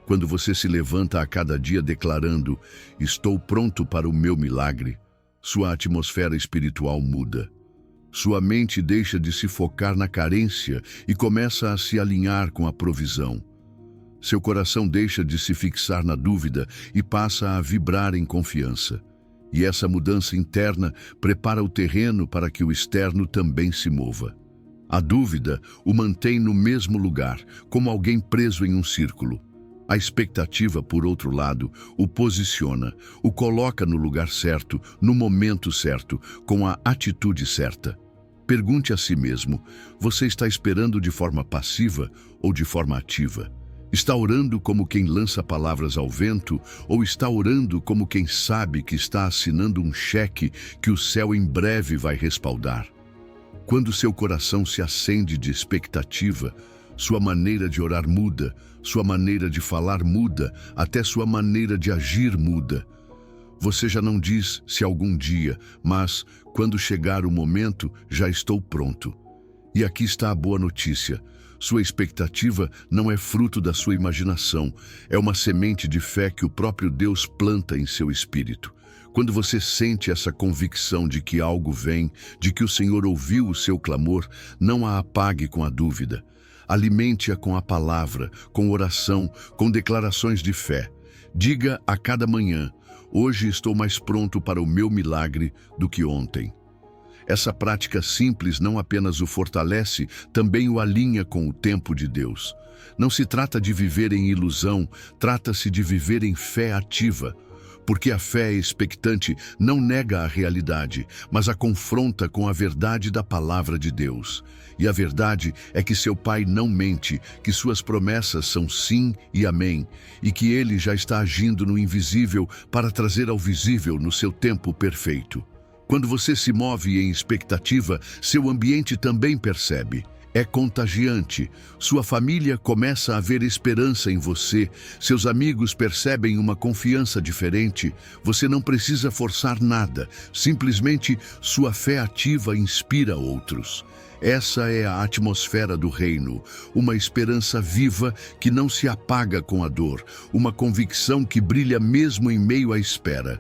A: Quando você se levanta a cada dia declarando, estou pronto para o meu milagre, sua atmosfera espiritual muda. Sua mente deixa de se focar na carência e começa a se alinhar com a provisão. Seu coração deixa de se fixar na dúvida e passa a vibrar em confiança. E essa mudança interna prepara o terreno para que o externo também se mova. A dúvida o mantém no mesmo lugar, como alguém preso em um círculo. A expectativa, por outro lado, o posiciona, o coloca no lugar certo, no momento certo, com a atitude certa. Pergunte a si mesmo, você está esperando de forma passiva ou de forma ativa? Está orando como quem lança palavras ao vento ou está orando como quem sabe que está assinando um cheque que o céu em breve vai respaldar? Quando seu coração se acende de expectativa, sua maneira de orar muda, sua maneira de falar muda, até sua maneira de agir muda. Você já não diz se algum dia, mas quando chegar o momento, já estou pronto. E aqui está a boa notícia. Sua expectativa não é fruto da sua imaginação, é uma semente de fé que o próprio Deus planta em seu espírito. Quando você sente essa convicção de que algo vem, de que o Senhor ouviu o seu clamor, não a apague com a dúvida. Alimente-a com a palavra, com oração, com declarações de fé. Diga a cada manhã: hoje estou mais pronto para o meu milagre do que ontem. Essa prática simples não apenas o fortalece, também o alinha com o tempo de Deus. Não se trata de viver em ilusão, trata-se de viver em fé ativa. Porque a fé expectante não nega a realidade, mas a confronta com a verdade da palavra de Deus. E a verdade é que seu Pai não mente, que suas promessas são sim e amém, e que Ele já está agindo no invisível para trazer ao visível no seu tempo perfeito. Quando você se move em expectativa, seu ambiente também percebe. É contagiante. Sua família começa a ver esperança em você. Seus amigos percebem uma confiança diferente. Você não precisa forçar nada. Simplesmente sua fé ativa inspira outros. Essa é a atmosfera do reino. Uma esperança viva que não se apaga com a dor. Uma convicção que brilha mesmo em meio à espera.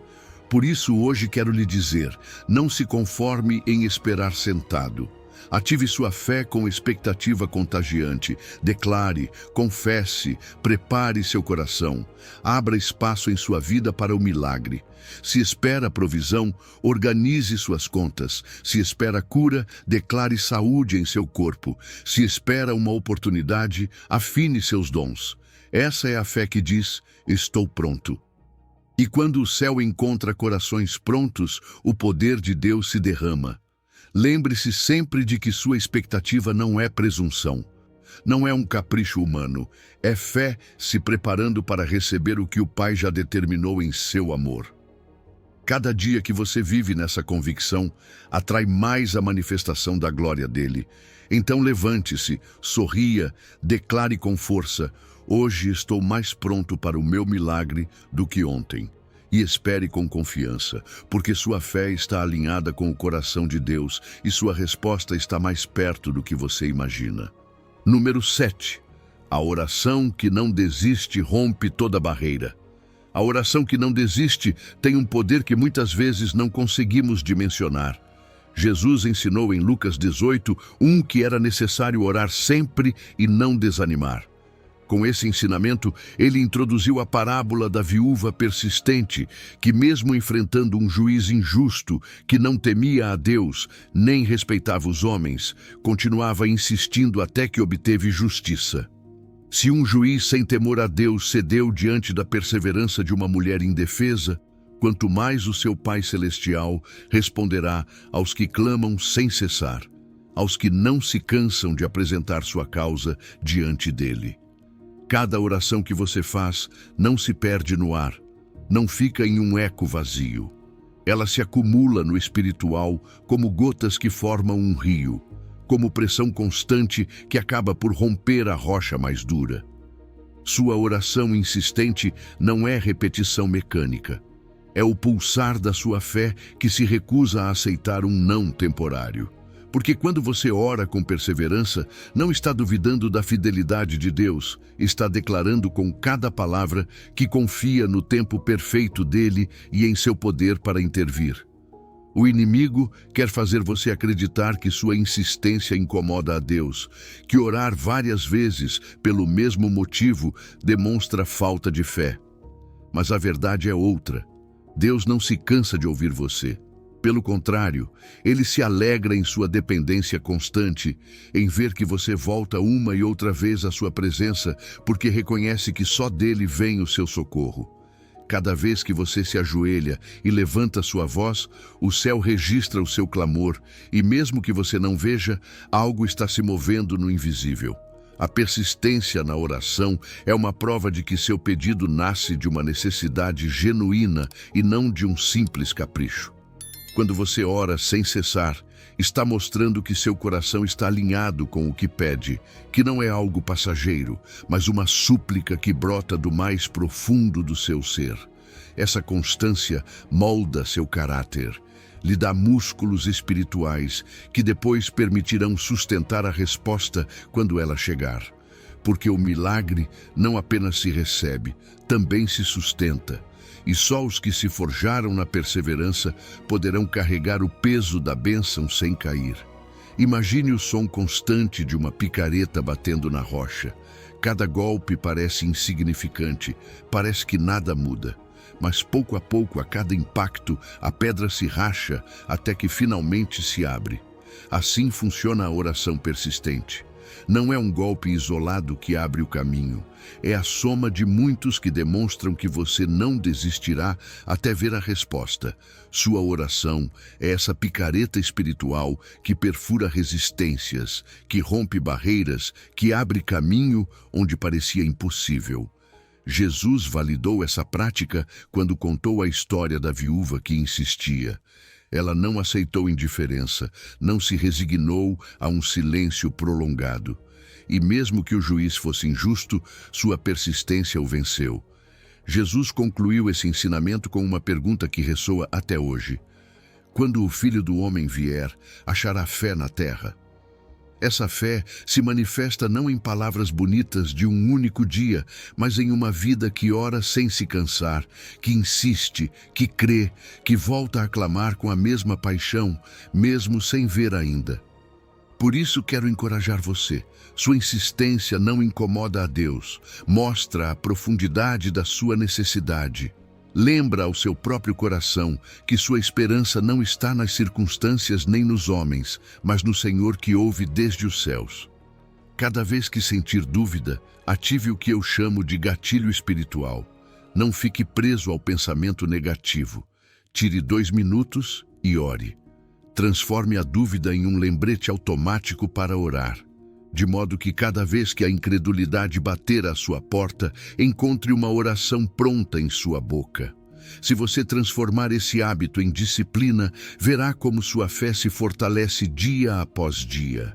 A: Por isso, hoje quero lhe dizer, não se conforme em esperar sentado. Ative sua fé com expectativa contagiante. Declare, confesse, prepare seu coração. Abra espaço em sua vida para o milagre. Se espera provisão, organize suas contas. Se espera cura, declare saúde em seu corpo. Se espera uma oportunidade, afine seus dons. Essa é a fé que diz: estou pronto. E quando o céu encontra corações prontos, o poder de Deus se derrama. Lembre-se sempre de que sua expectativa não é presunção. Não é um capricho humano. É fé se preparando para receber o que o Pai já determinou em seu amor. Cada dia que você vive nessa convicção, atrai mais a manifestação da glória dele. Então levante-se, sorria, declare com força: hoje estou mais pronto para o meu milagre do que ontem. E espere com confiança, porque sua fé está alinhada com o coração de Deus e sua resposta está mais perto do que você imagina. Número 7. A oração que não desiste rompe toda barreira. A oração que não desiste tem um poder que muitas vezes não conseguimos dimensionar. Jesus ensinou em Lucas 18, que era necessário orar sempre e não desanimar. Com esse ensinamento, ele introduziu a parábola da viúva persistente, que mesmo enfrentando um juiz injusto, que não temia a Deus, nem respeitava os homens, continuava insistindo até que obteve justiça. Se um juiz sem temor a Deus cedeu diante da perseverança de uma mulher indefesa, quanto mais o seu Pai Celestial responderá aos que clamam sem cessar, aos que não se cansam de apresentar sua causa diante dele. Cada oração que você faz não se perde no ar, não fica em um eco vazio. Ela se acumula no espiritual como gotas que formam um rio, como pressão constante que acaba por romper a rocha mais dura. Sua oração insistente não é repetição mecânica. É o pulsar da sua fé que se recusa a aceitar um não temporário. Porque quando você ora com perseverança, não está duvidando da fidelidade de Deus, está declarando com cada palavra que confia no tempo perfeito dele e em seu poder para intervir. O inimigo quer fazer você acreditar que sua insistência incomoda a Deus, que orar várias vezes pelo mesmo motivo demonstra falta de fé. Mas a verdade é outra. Deus não se cansa de ouvir você. Pelo contrário, ele se alegra em sua dependência constante, em ver que você volta uma e outra vez à sua presença, porque reconhece que só dele vem o seu socorro. Cada vez que você se ajoelha e levanta sua voz, o céu registra o seu clamor, e mesmo que você não veja, algo está se movendo no invisível. A persistência na oração é uma prova de que seu pedido nasce de uma necessidade genuína e não de um simples capricho. Quando você ora sem cessar, está mostrando que seu coração está alinhado com o que pede, que não é algo passageiro, mas uma súplica que brota do mais profundo do seu ser. Essa constância molda seu caráter. lhe dá músculos espirituais que depois permitirão sustentar a resposta quando ela chegar. Porque o milagre não apenas se recebe, também se sustenta. E só os que se forjaram na perseverança poderão carregar o peso da bênção sem cair. Imagine o som constante de uma picareta batendo na rocha. Cada golpe parece insignificante, parece que nada muda. Mas pouco a pouco, a cada impacto, a pedra se racha até que finalmente se abre. Assim funciona a oração persistente. Não é um golpe isolado que abre o caminho. É a soma de muitos que demonstram que você não desistirá até ver a resposta. Sua oração é essa picareta espiritual que perfura resistências, que rompe barreiras, que abre caminho onde parecia impossível. Jesus validou essa prática quando contou a história da viúva que insistia. Ela não aceitou indiferença, não se resignou a um silêncio prolongado. E mesmo que o juiz fosse injusto, sua persistência o venceu. Jesus concluiu esse ensinamento com uma pergunta que ressoa até hoje. Quando o Filho do Homem vier, achará fé na terra? Essa fé se manifesta não em palavras bonitas de um único dia, mas em uma vida que ora sem se cansar, que insiste, que crê, que volta a clamar com a mesma paixão, mesmo sem ver ainda. Por isso quero encorajar você. Sua insistência não incomoda a Deus, mostra a profundidade da sua necessidade. Lembra ao seu próprio coração que sua esperança não está nas circunstâncias nem nos homens, mas no Senhor que ouve desde os céus. Cada vez que sentir dúvida, ative o que eu chamo de gatilho espiritual. Não fique preso ao pensamento negativo. Tire 2 minutos e ore. Transforme a dúvida em um lembrete automático para orar, de modo que cada vez que a incredulidade bater à sua porta, encontre uma oração pronta em sua boca. Se você transformar esse hábito em disciplina, verá como sua fé se fortalece dia após dia.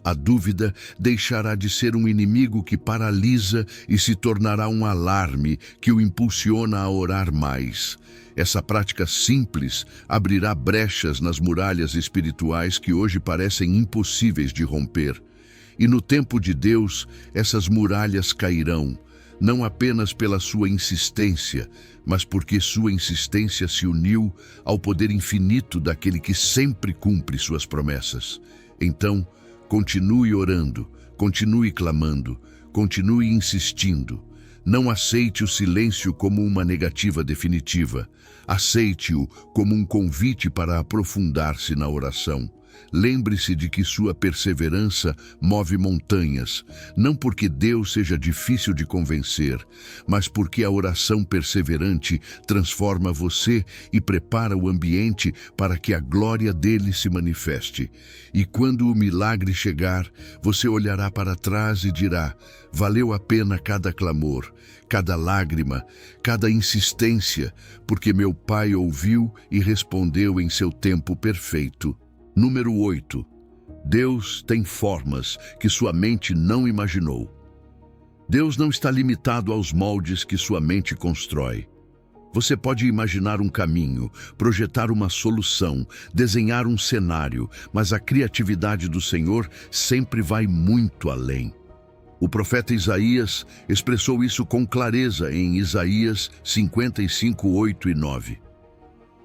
A: A dúvida deixará de ser um inimigo que paralisa e se tornará um alarme que o impulsiona a orar mais. Essa prática simples abrirá brechas nas muralhas espirituais que hoje parecem impossíveis de romper. E no tempo de Deus, essas muralhas cairão, não apenas pela sua insistência, mas porque sua insistência se uniu ao poder infinito daquele que sempre cumpre suas promessas. Então, continue orando, continue clamando, continue insistindo. Não aceite o silêncio como uma negativa definitiva. Aceite-o como um convite para aprofundar-se na oração. Lembre-se de que sua perseverança move montanhas, não porque Deus seja difícil de convencer, mas porque a oração perseverante transforma você e prepara o ambiente para que a glória dele se manifeste. E quando o milagre chegar, você olhará para trás e dirá: valeu a pena cada clamor, cada lágrima, cada insistência, porque meu Pai ouviu e respondeu em seu tempo perfeito. Número 8. Deus tem formas que sua mente não imaginou. Deus não está limitado aos moldes que sua mente constrói. Você pode imaginar um caminho, projetar uma solução, desenhar um cenário, mas a criatividade do Senhor sempre vai muito além. O profeta Isaías expressou isso com clareza em Isaías 55, 8 e 9.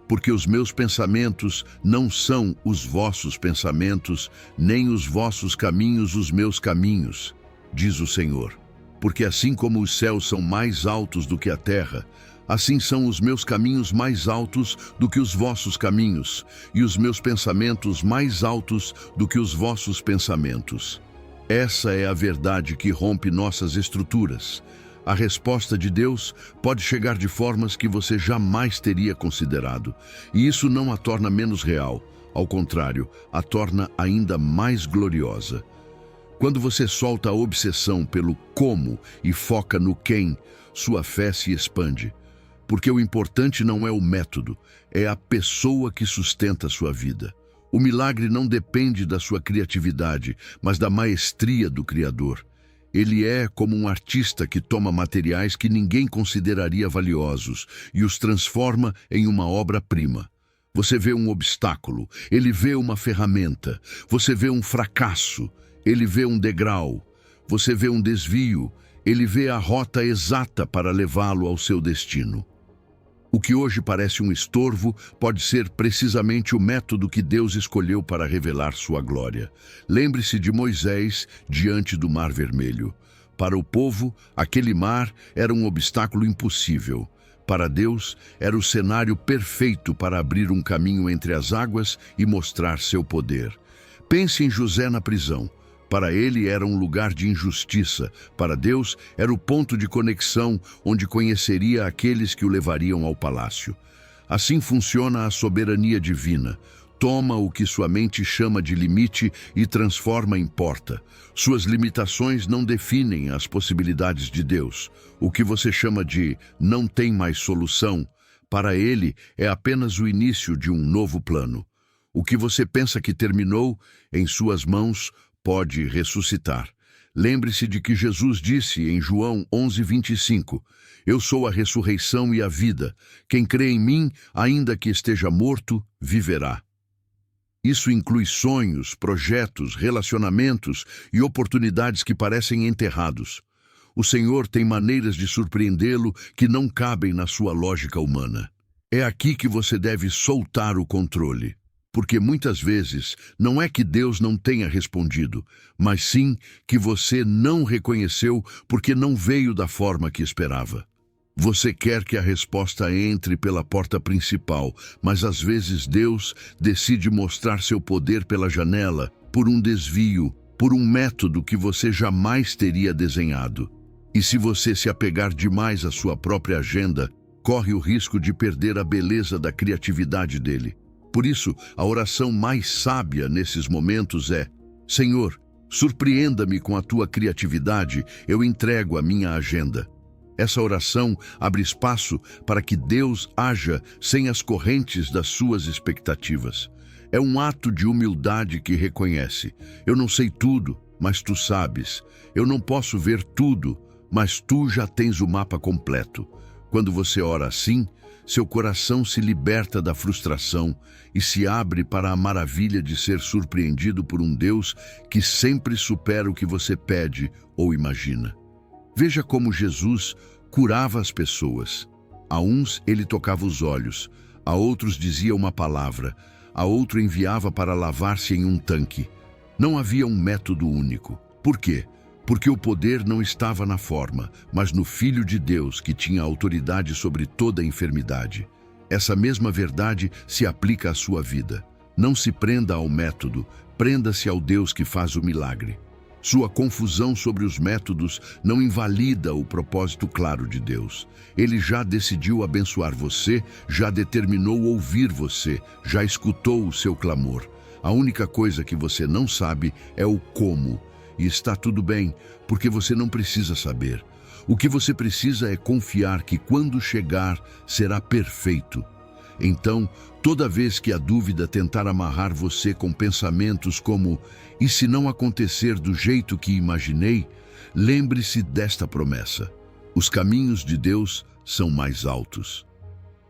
A: Porque os meus pensamentos não são os vossos pensamentos, nem os vossos caminhos os meus caminhos, diz o Senhor. Porque assim como os céus são mais altos do que a terra, assim são os meus caminhos mais altos do que os vossos caminhos, e os meus pensamentos mais altos do que os vossos pensamentos. Essa é a verdade que rompe nossas estruturas. A resposta de Deus pode chegar de formas que você jamais teria considerado, e isso não a torna menos real, ao contrário, a torna ainda mais gloriosa. Quando você solta a obsessão pelo como e foca no quem, sua fé se expande. Porque o importante não é o método, é a pessoa que sustenta a sua vida. O milagre não depende da sua criatividade, mas da maestria do Criador. Ele é como um artista que toma materiais que ninguém consideraria valiosos e os transforma em uma obra-prima. Você vê um obstáculo, ele vê uma ferramenta. Você vê um fracasso, ele vê um degrau. Você vê um desvio, ele vê a rota exata para levá-lo ao seu destino. O que hoje parece um estorvo pode ser precisamente o método que Deus escolheu para revelar sua glória. Lembre-se de Moisés diante do Mar Vermelho. Para o povo, aquele mar era um obstáculo impossível. Para Deus, era o cenário perfeito para abrir um caminho entre as águas e mostrar seu poder. Pense em José na prisão. Para ele era um lugar de injustiça. Para Deus, era o ponto de conexão onde conheceria aqueles que o levariam ao palácio. Assim funciona a soberania divina. Toma o que sua mente chama de limite e transforma em porta. Suas limitações não definem as possibilidades de Deus. O que você chama de não tem mais solução, para ele é apenas o início de um novo plano. O que você pensa que terminou, em suas mãos, pode ressuscitar. Lembre-se de que Jesus disse em João 11:25, Eu sou a ressurreição e a vida. Quem crê em mim, ainda que esteja morto, viverá. Isso inclui sonhos, projetos, relacionamentos e oportunidades que parecem enterrados. O Senhor tem maneiras de surpreendê-lo que não cabem na sua lógica humana. É aqui que você deve soltar o controle. Porque muitas vezes não é que Deus não tenha respondido, mas sim que você não reconheceu porque não veio da forma que esperava. Você quer que a resposta entre pela porta principal, mas às vezes Deus decide mostrar seu poder pela janela, por um desvio, por um método que você jamais teria desenhado. E se você se apegar demais à sua própria agenda, corre o risco de perder a beleza da criatividade dele. Por isso, a oração mais sábia nesses momentos é: Senhor, surpreenda-me com a tua criatividade, eu entrego a minha agenda. Essa oração abre espaço para que Deus haja sem as correntes das suas expectativas. É um ato de humildade que reconhece: eu não sei tudo, mas tu sabes. Eu não posso ver tudo, mas tu já tens o mapa completo. Quando você ora assim, seu coração se liberta da frustração e se abre para a maravilha de ser surpreendido por um Deus que sempre supera o que você pede ou imagina. Veja como Jesus curava as pessoas. A uns ele tocava os olhos, a outros dizia uma palavra, a outro enviava para lavar-se em um tanque. Não havia um método único. Por quê? Porque o poder não estava na forma, mas no Filho de Deus, que tinha autoridade sobre toda a enfermidade. Essa mesma verdade se aplica à sua vida. Não se prenda ao método, prenda-se ao Deus que faz o milagre. Sua confusão sobre os métodos não invalida o propósito claro de Deus. Ele já decidiu abençoar você, já determinou ouvir você, já escutou o seu clamor. A única coisa que você não sabe é o como. E está tudo bem, porque você não precisa saber. O que você precisa é confiar que quando chegar, será perfeito. Então, toda vez que a dúvida tentar amarrar você com pensamentos como "e se não acontecer do jeito que imaginei?", lembre-se desta promessa: os caminhos de Deus são mais altos.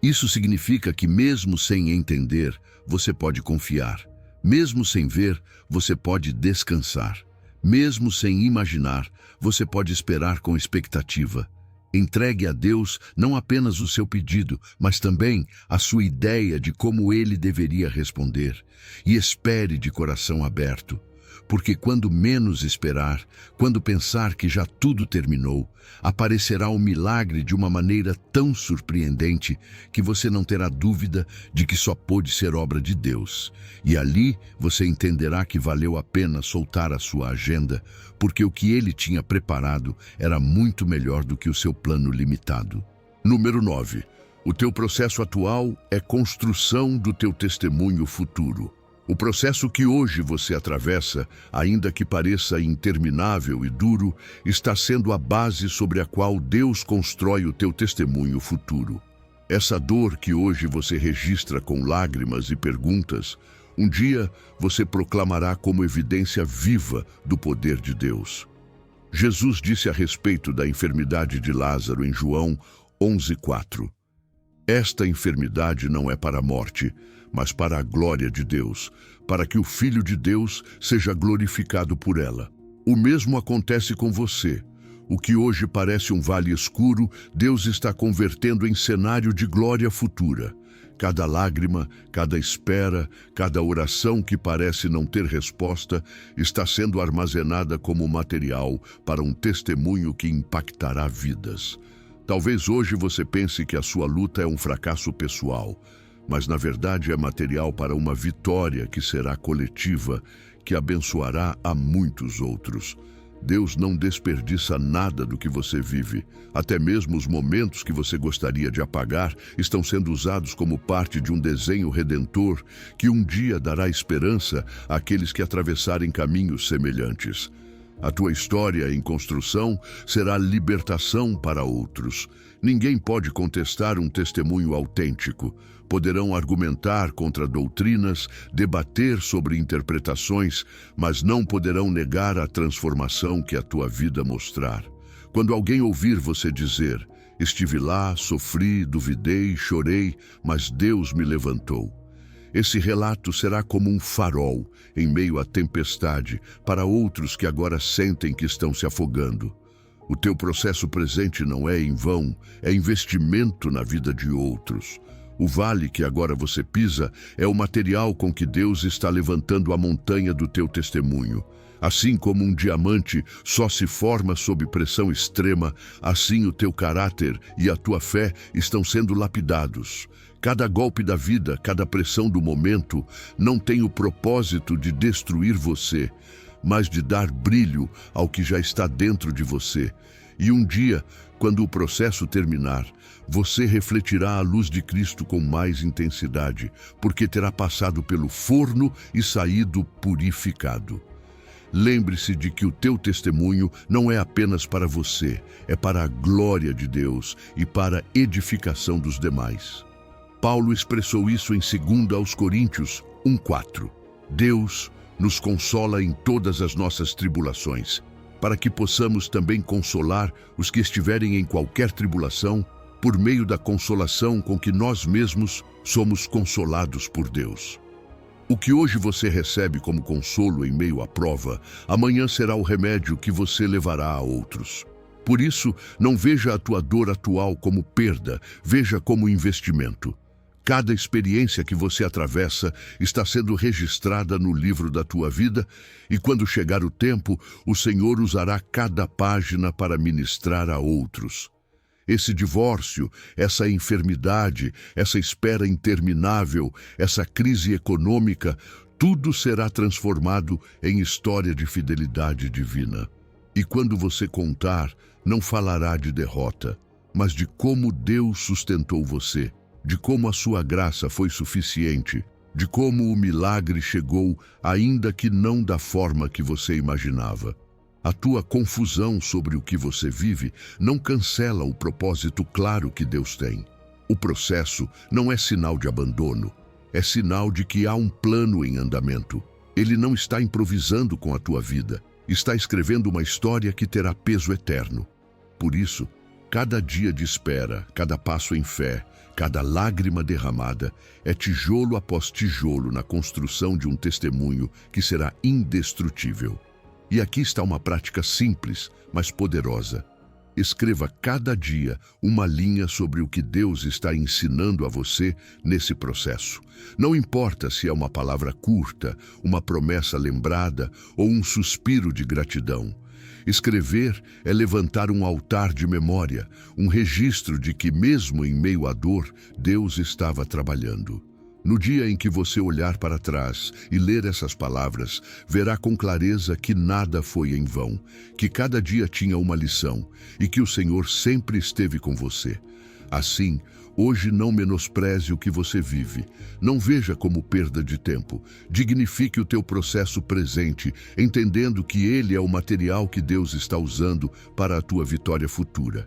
A: Isso significa que mesmo sem entender, você pode confiar. Mesmo sem ver, você pode descansar. Mesmo sem imaginar, você pode esperar com expectativa. Entregue a Deus não apenas o seu pedido, mas também a sua ideia de como Ele deveria responder. E espere de coração aberto, porque quando menos esperar, quando pensar que já tudo terminou, aparecerá o milagre de uma maneira tão surpreendente que você não terá dúvida de que só pôde ser obra de Deus. E ali você entenderá que valeu a pena soltar a sua agenda, porque o que Ele tinha preparado era muito melhor do que o seu plano limitado. Número 9. O teu processo atual é construção do teu testemunho futuro. O processo que hoje você atravessa, ainda que pareça interminável e duro, está sendo a base sobre a qual Deus constrói o teu testemunho futuro. Essa dor que hoje você registra com lágrimas e perguntas, um dia você proclamará como evidência viva do poder de Deus. Jesus disse a respeito da enfermidade de Lázaro em João 11:4. Esta enfermidade não é para a morte, mas para a glória de Deus, para que o Filho de Deus seja glorificado por ela. O mesmo acontece com você. O que hoje parece um vale escuro, Deus está convertendo em cenário de glória futura. Cada lágrima, cada espera, cada oração que parece não ter resposta, está sendo armazenada como material para um testemunho que impactará vidas. Talvez hoje você pense que a sua luta é um fracasso pessoal, mas na verdade é material para uma vitória que será coletiva, que abençoará a muitos outros. Deus não desperdiça nada do que você vive. Até mesmo os momentos que você gostaria de apagar estão sendo usados como parte de um desenho redentor que um dia dará esperança àqueles que atravessarem caminhos semelhantes. A tua história em construção será libertação para outros. Ninguém pode contestar um testemunho autêntico. Poderão argumentar contra doutrinas, debater sobre interpretações, mas não poderão negar a transformação que a tua vida mostrar. Quando alguém ouvir você dizer: "Estive lá, sofri, duvidei, chorei, mas Deus me levantou", esse relato será como um farol em meio à tempestade para outros que agora sentem que estão se afogando. O teu processo presente não é em vão, é investimento na vida de outros. O vale que agora você pisa é o material com que Deus está levantando a montanha do teu testemunho. Assim como um diamante só se forma sob pressão extrema, assim o teu caráter e a tua fé estão sendo lapidados. Cada golpe da vida, cada pressão do momento, não tem o propósito de destruir você, mas de dar brilho ao que já está dentro de você. E um dia, quando o processo terminar, você refletirá a luz de Cristo com mais intensidade, porque terá passado pelo forno e saído purificado. Lembre-se de que o teu testemunho não é apenas para você, é para a glória de Deus e para a edificação dos demais. Paulo expressou isso em 2 Coríntios 1:4. Deus nos consola em todas as nossas tribulações, para que possamos também consolar os que estiverem em qualquer tribulação, por meio da consolação com que nós mesmos somos consolados por Deus. O que hoje você recebe como consolo em meio à prova, amanhã será o remédio que você levará a outros. Por isso, não veja a tua dor atual como perda, veja como investimento. Cada experiência que você atravessa está sendo registrada no livro da tua vida, e quando chegar o tempo, o Senhor usará cada página para ministrar a outros. Esse divórcio, essa enfermidade, essa espera interminável, essa crise econômica, tudo será transformado em história de fidelidade divina. E quando você contar, não falará de derrota, mas de como Deus sustentou você, de como a sua graça foi suficiente, de como o milagre chegou, ainda que não da forma que você imaginava. A tua confusão sobre o que você vive não cancela o propósito claro que Deus tem. O processo não é sinal de abandono, é sinal de que há um plano em andamento. Ele não está improvisando com a tua vida, está escrevendo uma história que terá peso eterno. Por isso, cada dia de espera, cada passo em fé, cada lágrima derramada é tijolo após tijolo na construção de um testemunho que será indestrutível. E aqui está uma prática simples, mas poderosa. Escreva cada dia uma linha sobre o que Deus está ensinando a você nesse processo. Não importa se é uma palavra curta, uma promessa lembrada ou um suspiro de gratidão. Escrever é levantar um altar de memória, um registro de que, mesmo em meio à dor, Deus estava trabalhando. No dia em que você olhar para trás e ler essas palavras, verá com clareza que nada foi em vão, que cada dia tinha uma lição e que o Senhor sempre esteve com você. Assim, hoje não menospreze o que você vive, não veja como perda de tempo. Dignifique o teu processo presente, entendendo que ele é o material que Deus está usando para a tua vitória futura.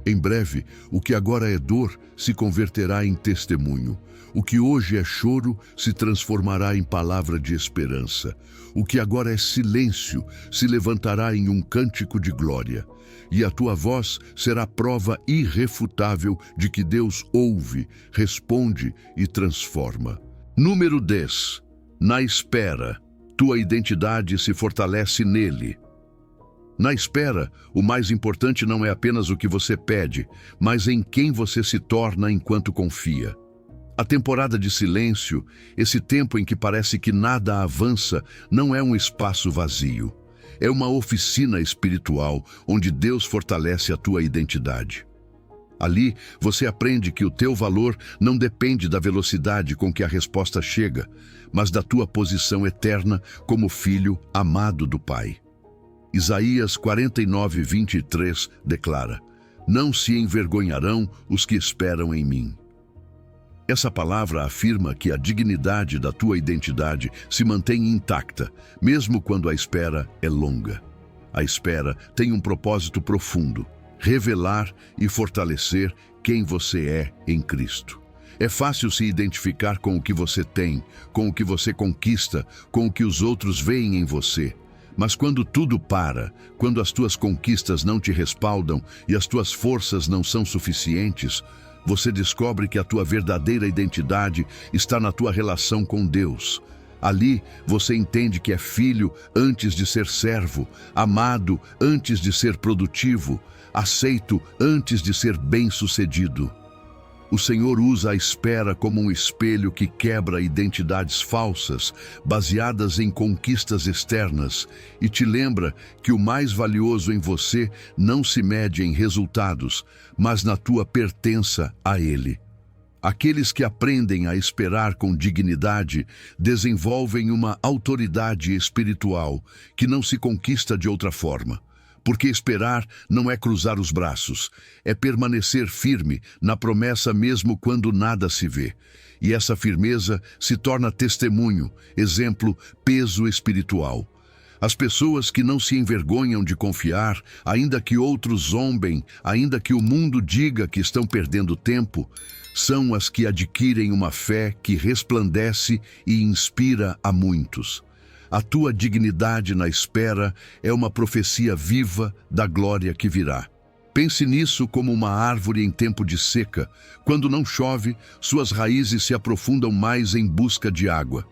A: Em breve, o que agora é dor se converterá em testemunho. O que hoje é choro se transformará em palavra de esperança. O que agora é silêncio se levantará em um cântico de glória. E a tua voz será prova irrefutável de que Deus ouve, responde e transforma. Número 10. Na espera, tua identidade se fortalece nele. Na espera, o mais importante não é apenas o que você pede, mas em quem você se torna enquanto confia. A temporada de silêncio, esse tempo em que parece que nada avança, não é um espaço vazio. É uma oficina espiritual onde Deus fortalece a tua identidade. Ali, você aprende que o teu valor não depende da velocidade com que a resposta chega, mas da tua posição eterna como filho amado do Pai. Isaías 49:23 declara: Não se envergonharão os que esperam em mim. Essa palavra afirma que a dignidade da tua identidade se mantém intacta, mesmo quando a espera é longa. A espera tem um propósito profundo: revelar e fortalecer quem você é em Cristo. É fácil se identificar com o que você tem, com o que você conquista, com o que os outros veem em você. Mas quando tudo para, quando as tuas conquistas não te respaldam e as tuas forças não são suficientes, você descobre que a tua verdadeira identidade está na tua relação com Deus. Ali, você entende que é filho antes de ser servo, amado antes de ser produtivo, aceito antes de ser bem-sucedido. O Senhor usa a espera como um espelho que quebra identidades falsas, baseadas em conquistas externas, e te lembra que o mais valioso em você não se mede em resultados, mas na tua pertença a Ele. Aqueles que aprendem a esperar com dignidade desenvolvem uma autoridade espiritual que não se conquista de outra forma. Porque esperar não é cruzar os braços, é permanecer firme na promessa mesmo quando nada se vê. E essa firmeza se torna testemunho, exemplo, peso espiritual. As pessoas que não se envergonham de confiar, ainda que outros zombem, ainda que o mundo diga que estão perdendo tempo, são as que adquirem uma fé que resplandece e inspira a muitos. A tua dignidade na espera é uma profecia viva da glória que virá. Pense nisso como uma árvore em tempo de seca. Quando não chove, suas raízes se aprofundam mais em busca de água.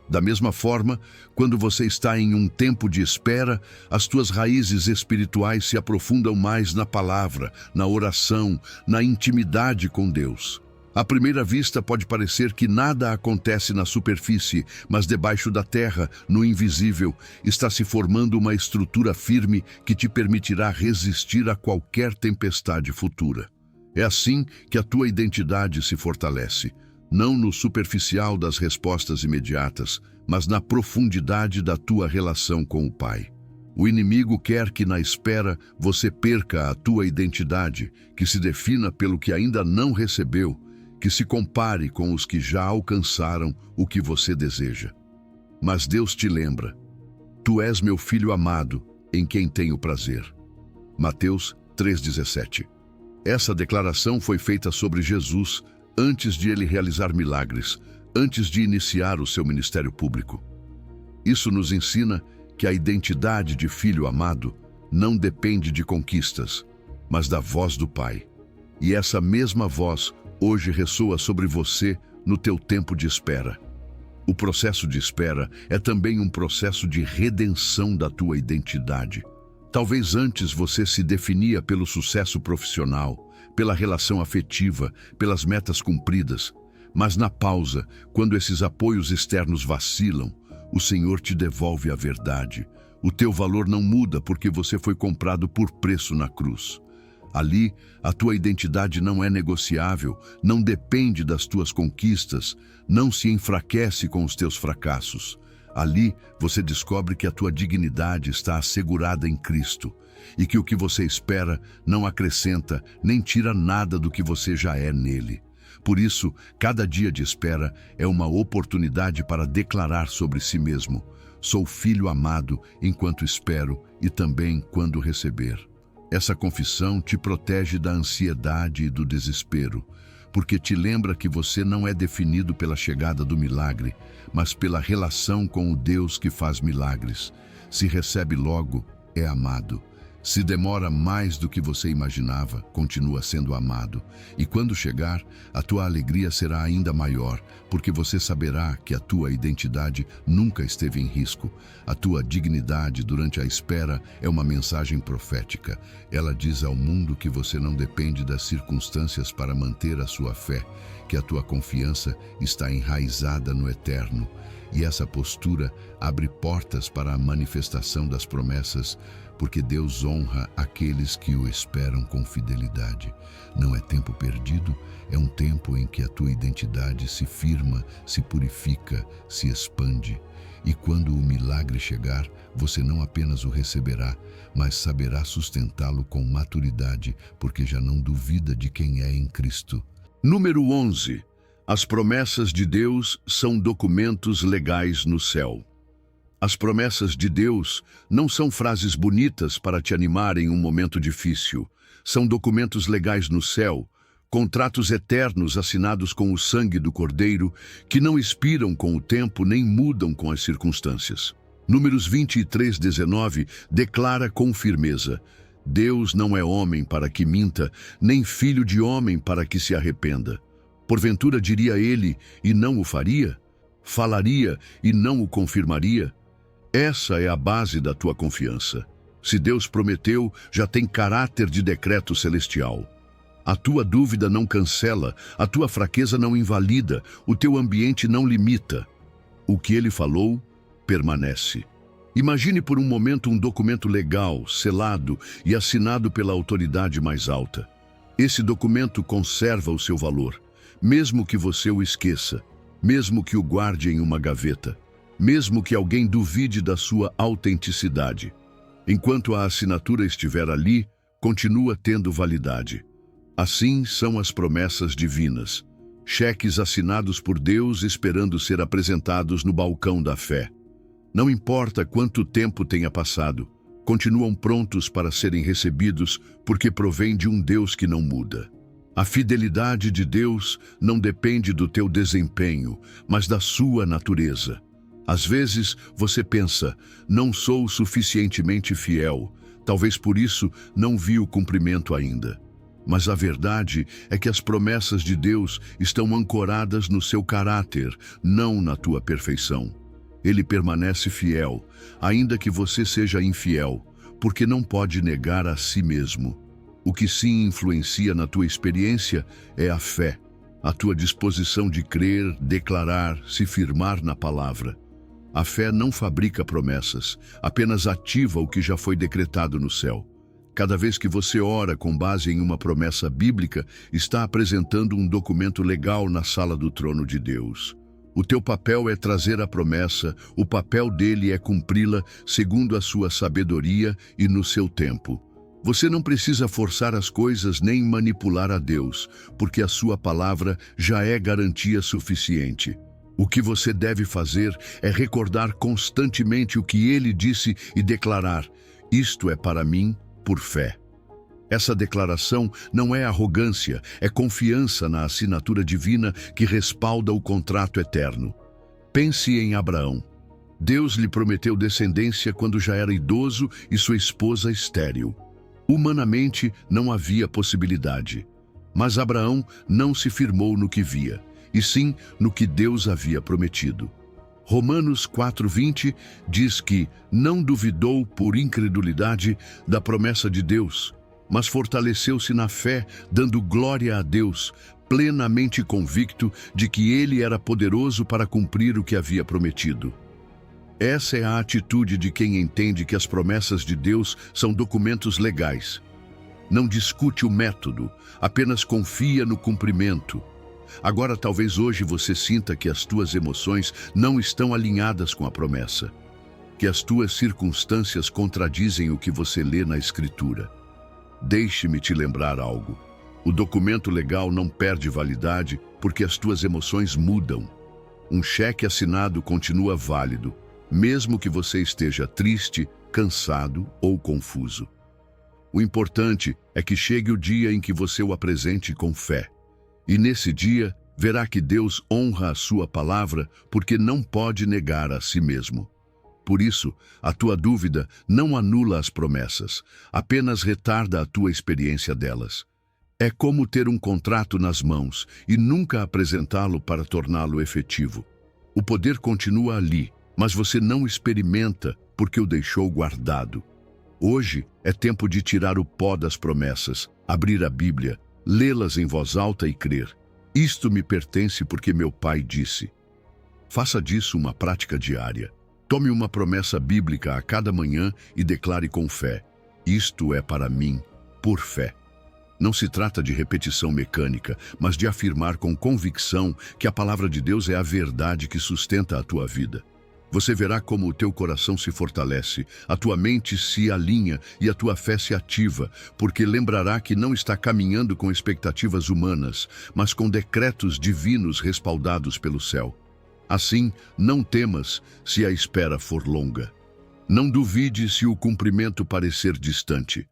A: Da mesma forma, quando você está em um tempo de espera, as tuas raízes espirituais se aprofundam mais na palavra, na oração, na intimidade com Deus. À primeira vista pode parecer que nada acontece na superfície, mas debaixo da terra, no invisível, está se formando uma estrutura firme que te permitirá resistir a qualquer tempestade futura. É assim que a tua identidade se fortalece, não no superficial das respostas imediatas, mas na profundidade da tua relação com o Pai. O inimigo quer que na espera você perca a tua identidade, que se defina pelo que ainda não recebeu, que se compare com os que já alcançaram o que você deseja. Mas Deus te lembra: Tu és meu filho amado, em quem tenho prazer. Mateus 3,17. Essa declaração foi feita sobre Jesus antes de ele realizar milagres, antes de iniciar o seu ministério público. Isso nos ensina que a identidade de filho amado não depende de conquistas, mas da voz do Pai. E essa mesma voz hoje ressoa sobre você no teu tempo de espera. O processo de espera é também um processo de redenção da tua identidade. Talvez antes você se definia pelo sucesso profissional, pela relação afetiva, pelas metas cumpridas, mas na pausa, quando esses apoios externos vacilam, o Senhor te devolve a verdade. O teu valor não muda porque você foi comprado por preço na cruz. Ali, a tua identidade não é negociável, não depende das tuas conquistas, não se enfraquece com os teus fracassos. Ali, você descobre que a tua dignidade está assegurada em Cristo e que o que você espera não acrescenta nem tira nada do que você já é nele. Por isso, cada dia de espera é uma oportunidade para declarar sobre si mesmo: sou filho amado enquanto espero e também quando receber. Essa confissão te protege da ansiedade e do desespero, porque te lembra que você não é definido pela chegada do milagre, mas pela relação com o Deus que faz milagres. Se recebe logo, é amado. Se demora mais do que você imaginava, continua sendo amado. E quando chegar, a tua alegria será ainda maior, porque você saberá que a tua identidade nunca esteve em risco. A tua dignidade durante a espera é uma mensagem profética. Ela diz ao mundo que você não depende das circunstâncias para manter a sua fé, que a tua confiança está enraizada no eterno. E essa postura abre portas para a manifestação das promessas, porque Deus honra aqueles que o esperam com fidelidade. Não é tempo perdido, é um tempo em que a tua identidade se firma, se purifica, se expande. E quando o milagre chegar, você não apenas o receberá, mas saberá sustentá-lo com maturidade, porque já não duvida de quem é em Cristo. Número 11. As promessas de Deus são documentos legais no céu. As promessas de Deus não são frases bonitas para te animar em um momento difícil. São documentos legais no céu, contratos eternos assinados com o sangue do Cordeiro, que não expiram com o tempo nem mudam com as circunstâncias. Números 23:19 declara com firmeza: Deus não é homem para que minta, nem filho de homem para que se arrependa. Porventura diria ele e não o faria? Falaria e não o confirmaria? Essa é a base da tua confiança. Se Deus prometeu, já tem caráter de decreto celestial. A tua dúvida não cancela, a tua fraqueza não invalida, o teu ambiente não limita. O que ele falou, permanece. Imagine por um momento um documento legal, selado e assinado pela autoridade mais alta. Esse documento conserva o seu valor, mesmo que você o esqueça, mesmo que o guarde em uma gaveta, mesmo que alguém duvide da sua autenticidade. Enquanto a assinatura estiver ali, continua tendo validade. Assim são as promessas divinas, cheques assinados por Deus esperando ser apresentados no balcão da fé. Não importa quanto tempo tenha passado, continuam prontos para serem recebidos porque provém de um Deus que não muda. A fidelidade de Deus não depende do teu desempenho, mas da sua natureza. Às vezes você pensa, não sou suficientemente fiel, talvez por isso não vi o cumprimento ainda. Mas a verdade é que as promessas de Deus estão ancoradas no seu caráter, não na tua perfeição. Ele permanece fiel, ainda que você seja infiel, porque não pode negar a si mesmo. O que sim influencia na tua experiência é a fé, a tua disposição de crer, declarar, se firmar na palavra. A fé não fabrica promessas, apenas ativa o que já foi decretado no céu. Cada vez que você ora com base em uma promessa bíblica, está apresentando um documento legal na sala do trono de Deus. O teu papel é trazer a promessa, o papel dele é cumpri-la segundo a sua sabedoria e no seu tempo. Você não precisa forçar as coisas nem manipular a Deus, porque a sua palavra já é garantia suficiente. O que você deve fazer é recordar constantemente o que ele disse e declarar: isto é para mim por fé. Essa declaração não é arrogância, é confiança na assinatura divina que respalda o contrato eterno. Pense em Abraão. Deus lhe prometeu descendência quando já era idoso e sua esposa estéril. Humanamente não havia possibilidade, mas Abraão não se firmou no que via, e sim no que Deus havia prometido. Romanos 4:20 diz que não duvidou por incredulidade da promessa de Deus, mas fortaleceu-se na fé, dando glória a Deus, plenamente convicto de que ele era poderoso para cumprir o que havia prometido. Essa é a atitude de quem entende que as promessas de Deus são documentos legais. Não discute o método, apenas confia no cumprimento. Agora, talvez hoje você sinta que as tuas emoções não estão alinhadas com a promessa, que as tuas circunstâncias contradizem o que você lê na Escritura. Deixe-me te lembrar algo. O documento legal não perde validade porque as tuas emoções mudam. Um cheque assinado continua válido, mesmo que você esteja triste, cansado ou confuso. O importante é que chegue o dia em que você o apresente com fé. E nesse dia, verá que Deus honra a sua palavra porque não pode negar a si mesmo. Por isso, a tua dúvida não anula as promessas, apenas retarda a tua experiência delas. É como ter um contrato nas mãos e nunca apresentá-lo para torná-lo efetivo. O poder continua ali, mas você não experimenta porque o deixou guardado. Hoje é tempo de tirar o pó das promessas, abrir a Bíblia, lê-las em voz alta e crer. Isto me pertence porque meu pai disse. Faça disso uma prática diária. Tome uma promessa bíblica a cada manhã e declare com fé. Isto é para mim, por fé. Não se trata de repetição mecânica, mas de afirmar com convicção que a palavra de Deus é a verdade que sustenta a tua vida. Você verá como o teu coração se fortalece, a tua mente se alinha e a tua fé se ativa, porque lembrará que não está caminhando com expectativas humanas, mas com decretos divinos respaldados pelo céu. Assim, não temas se a espera for longa. Não duvide se o cumprimento parecer distante.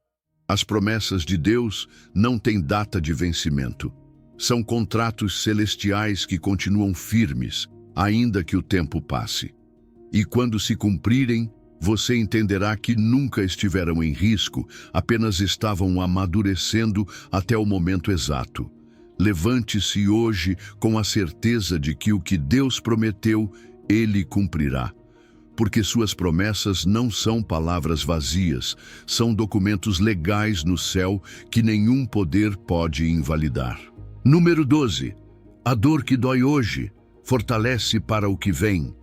A: As promessas de Deus não têm data de vencimento. São contratos celestiais que continuam firmes, ainda que o tempo passe. E quando se cumprirem, você entenderá que nunca estiveram em risco, apenas estavam amadurecendo até o momento exato. Levante-se hoje com a certeza de que o que Deus prometeu, Ele cumprirá. Porque suas promessas não são palavras vazias, são documentos legais no céu que nenhum poder pode invalidar. Número 12. A dor que dói hoje fortalece para o que vem.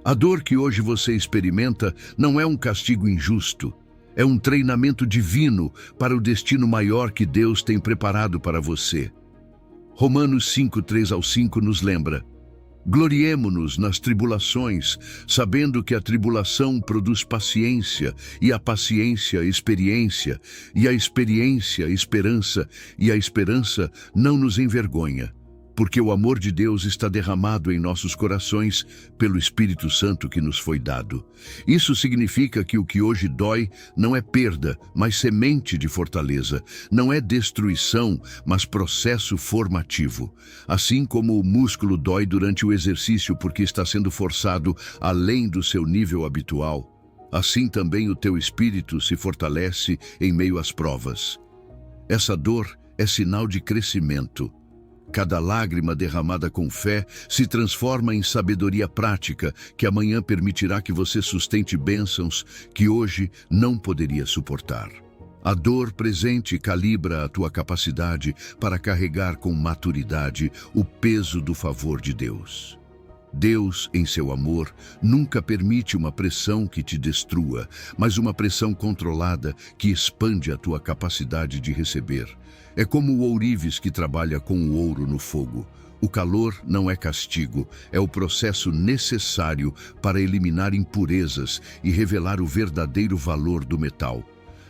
A: A dor que hoje você experimenta não é um castigo injusto, é um treinamento divino para o destino maior que Deus tem preparado para você. Romanos 5, 3-5 nos lembra: gloriemo-nos nas tribulações, sabendo que a tribulação produz paciência, e a paciência, experiência, e a experiência, esperança, e a esperança não nos envergonha, porque o amor de Deus está derramado em nossos corações pelo Espírito Santo que nos foi dado. Isso significa que o que hoje dói não é perda, mas semente de fortaleza. Não é destruição, mas processo formativo. Assim como o músculo dói durante o exercício porque está sendo forçado além do seu nível habitual, assim também o teu espírito se fortalece em meio às provas. Essa dor é sinal de crescimento. Cada lágrima derramada com fé se transforma em sabedoria prática que amanhã permitirá que você sustente bênçãos que hoje não poderia suportar. A dor presente calibra a tua capacidade para carregar com maturidade o peso do favor de Deus. Deus, em seu amor, nunca permite uma pressão que te destrua, mas uma pressão controlada que expande a tua capacidade de receber. É como o ourives que trabalha com o ouro no fogo. O calor não é castigo, é o processo necessário para eliminar impurezas e revelar o verdadeiro valor do metal.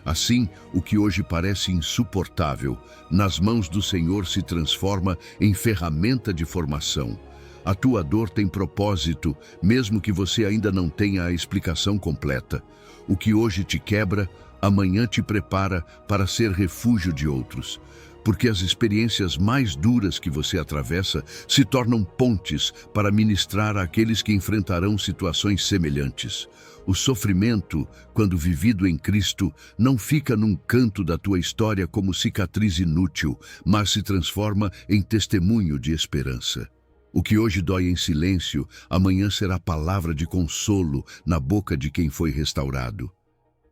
A: Assim, o que hoje parece insuportável, nas mãos do Senhor se transforma em ferramenta de formação. A tua dor tem propósito, mesmo que você ainda não tenha a explicação completa. O que hoje te quebra, amanhã te prepara para ser refúgio de outros. Porque as experiências mais duras que você atravessa se tornam pontes para ministrar àqueles que enfrentarão situações semelhantes. O sofrimento, quando vivido em Cristo, não fica num canto da tua história como cicatriz inútil, mas se transforma em testemunho de esperança. O que hoje dói em silêncio, amanhã será palavra de consolo na boca de quem foi restaurado.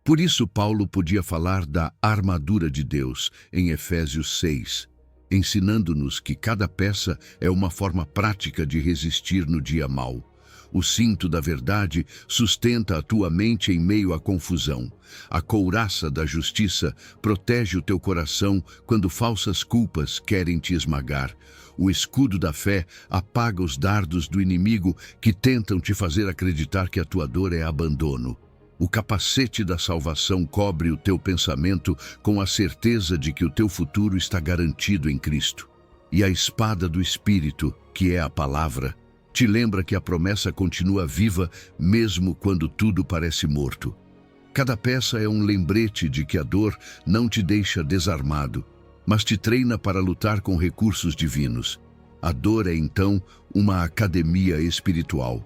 A: Por isso Paulo podia falar da armadura de Deus em Efésios 6, ensinando-nos que cada peça é uma forma prática de resistir no dia mau. O cinto da verdade sustenta a tua mente em meio à confusão. A couraça da justiça protege o teu coração quando falsas culpas querem te esmagar. O escudo da fé apaga os dardos do inimigo que tentam te fazer acreditar que a tua dor é abandono. O capacete da salvação cobre o teu pensamento com a certeza de que o teu futuro está garantido em Cristo. E a espada do Espírito, que é a palavra, te lembra que a promessa continua viva mesmo quando tudo parece morto. Cada peça é um lembrete de que a dor não te deixa desarmado, mas te treina para lutar com recursos divinos. A dor é então uma academia espiritual.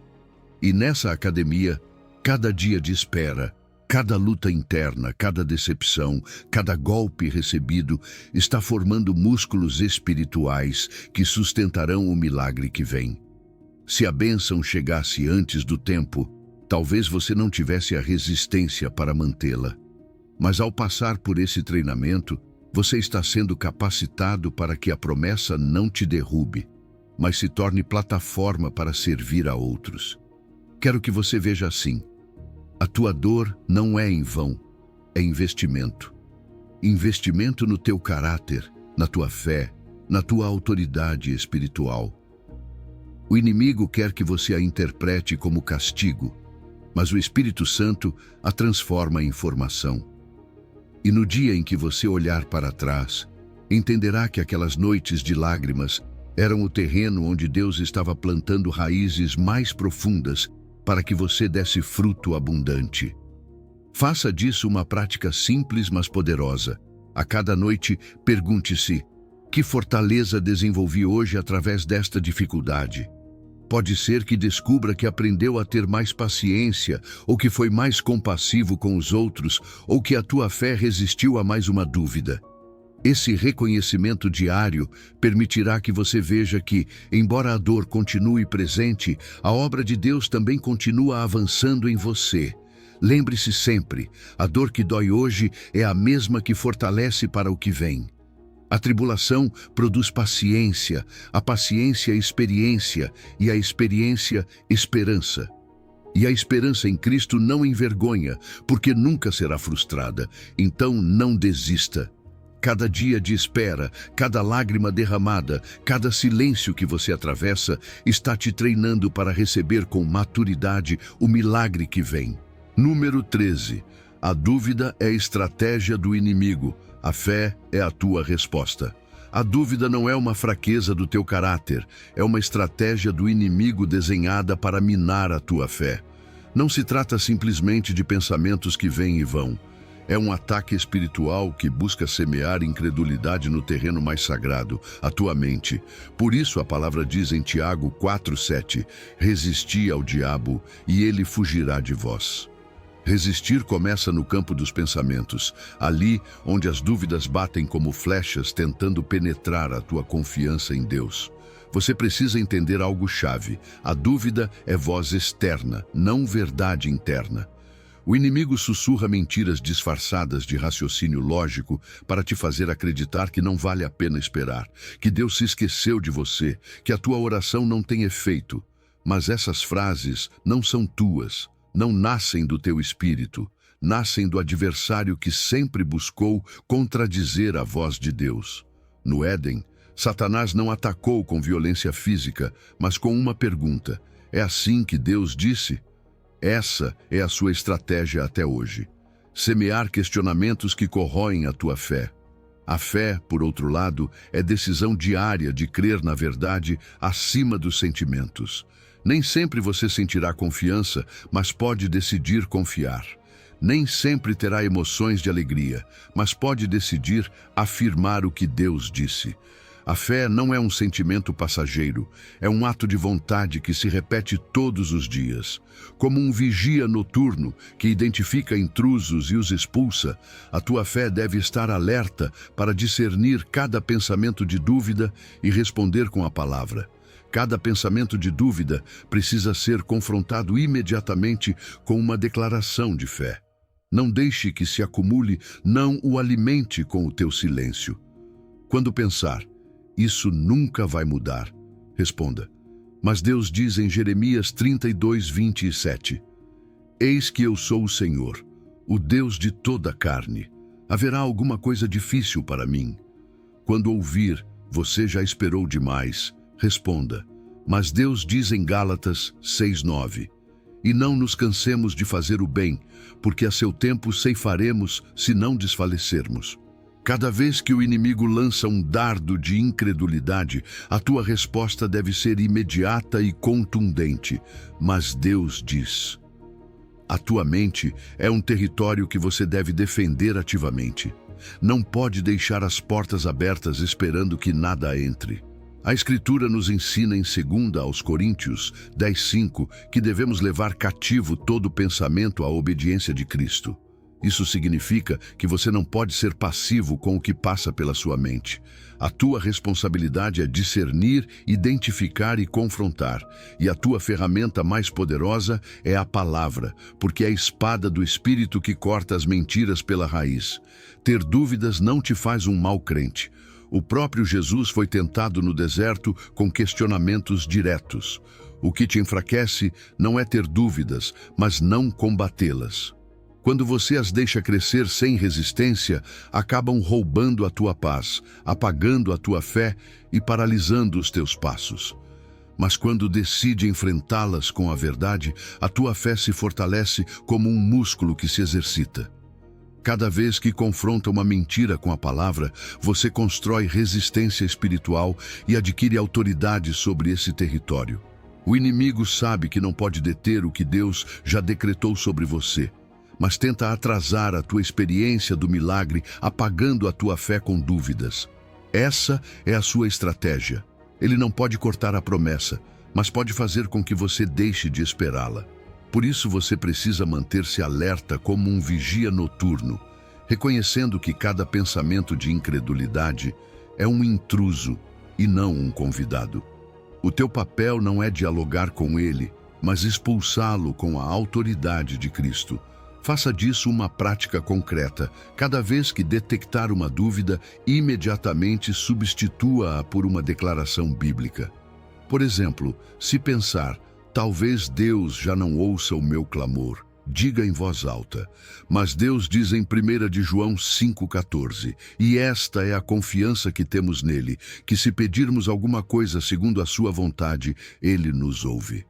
A: E nessa academia, Cada dia de espera, cada luta interna, cada decepção, cada golpe recebido está formando músculos espirituais que sustentarão o milagre que vem. Se a bênção chegasse antes do tempo, talvez você não tivesse a resistência para mantê-la. Mas ao passar por esse treinamento, você está sendo capacitado para que a promessa não te derrube, mas se torne plataforma para servir a outros. Quero que você veja assim: a tua dor não é em vão, é investimento. Investimento no teu caráter, na tua fé, na tua autoridade espiritual. O inimigo quer que você a interprete como castigo, mas o Espírito Santo a transforma em formação. E no dia em que você olhar para trás, entenderá que aquelas noites de lágrimas eram o terreno onde Deus estava plantando raízes mais profundas para que você desse fruto abundante. Faça disso uma prática simples, mas poderosa. A cada noite, pergunte-se: que fortaleza desenvolvi hoje através desta dificuldade? Pode ser que descubra que aprendeu a ter mais paciência, ou que foi mais compassivo com os outros, ou que a tua fé resistiu a mais uma dúvida. Esse reconhecimento diário permitirá que você veja que, embora a dor continue presente, a obra de Deus também continua avançando em você. Lembre-se sempre, a dor que dói hoje é a mesma que fortalece para o que vem. A tribulação produz paciência, a paciência experiência e a experiência esperança. E a esperança em Cristo não envergonha, porque nunca será frustrada. Então não desista. Cada dia de espera, cada lágrima derramada, cada silêncio que você atravessa está te treinando para receber com maturidade o milagre que vem. Número 13. A dúvida é estratégia do inimigo. A fé é a tua resposta. A dúvida não é uma fraqueza do teu caráter, é uma estratégia do inimigo desenhada para minar a tua fé. Não se trata simplesmente de pensamentos que vêm e vão. É um ataque espiritual que busca semear incredulidade no terreno mais sagrado, a tua mente. Por isso a palavra diz em Tiago 4:7, resisti ao diabo e ele fugirá de vós. Resistir começa no campo dos pensamentos, ali onde as dúvidas batem como flechas tentando penetrar a tua confiança em Deus. Você precisa entender algo chave: a dúvida é voz externa, não verdade interna. O inimigo sussurra mentiras disfarçadas de raciocínio lógico para te fazer acreditar que não vale a pena esperar, que Deus se esqueceu de você, que a tua oração não tem efeito. Mas essas frases não são tuas. Não nascem do teu espírito, nascem do adversário que sempre buscou contradizer a voz de Deus. No Éden, Satanás não atacou com violência física, mas com uma pergunta: é assim que Deus disse? Essa é a sua estratégia até hoje. Semear questionamentos que corroem a tua fé. A fé, por outro lado, é decisão diária de crer na verdade acima dos sentimentos. Nem sempre você sentirá confiança, mas pode decidir confiar. Nem sempre terá emoções de alegria, mas pode decidir afirmar o que Deus disse. A fé não é um sentimento passageiro, é um ato de vontade que se repete todos os dias. Como um vigia noturno que identifica intrusos e os expulsa, a tua fé deve estar alerta para discernir cada pensamento de dúvida e responder com a palavra. Cada pensamento de dúvida precisa ser confrontado imediatamente com uma declaração de fé. Não deixe que se acumule, não o alimente com o teu silêncio. Quando pensar, isso nunca vai mudar, responda: mas Deus diz em Jeremias 32:27, eis que eu sou o Senhor, o Deus de toda a carne. Haverá alguma coisa difícil para mim? Quando ouvir, você já esperou demais. Responda: mas Deus diz em Gálatas 6:9, e não nos cansemos de fazer o bem, porque a seu tempo ceifaremos se não desfalecermos. Cada vez que o inimigo lança um dardo de incredulidade, a tua resposta deve ser imediata e contundente. Mas Deus diz. A tua mente é um território que você deve defender ativamente. Não pode deixar as portas abertas esperando que nada entre. A Escritura nos ensina em 2 aos Coríntios 10:5 que devemos levar cativo todo pensamento à obediência de Cristo. Isso significa que você não pode ser passivo com o que passa pela sua mente. A tua responsabilidade é discernir, identificar e confrontar. E a tua ferramenta mais poderosa é a palavra, porque é a espada do Espírito que corta as mentiras pela raiz. Ter dúvidas não te faz um mau crente. O próprio Jesus foi tentado no deserto com questionamentos diretos. O que te enfraquece não é ter dúvidas, mas não combatê-las. Quando você as deixa crescer sem resistência, acabam roubando a tua paz, apagando a tua fé e paralisando os teus passos. Mas quando decide enfrentá-las com a verdade, a tua fé se fortalece como um músculo que se exercita. Cada vez que confronta uma mentira com a palavra, você constrói resistência espiritual e adquire autoridade sobre esse território. O inimigo sabe que não pode deter o que Deus já decretou sobre você, mas tenta atrasar a tua experiência do milagre, apagando a tua fé com dúvidas. Essa é a sua estratégia. Ele não pode cortar a promessa, mas pode fazer com que você deixe de esperá-la. Por isso você precisa manter-se alerta como um vigia noturno, reconhecendo que cada pensamento de incredulidade é um intruso e não um convidado. O teu papel não é dialogar com ele, mas expulsá-lo com a autoridade de Cristo. Faça disso uma prática concreta. Cada vez que detectar uma dúvida, imediatamente substitua-a por uma declaração bíblica. Por exemplo, se pensar, talvez Deus já não ouça o meu clamor, diga em voz alta. Mas Deus diz em 1 de João 5,14, e esta é a confiança que temos nele, que se pedirmos alguma coisa segundo a sua vontade, ele nos ouve.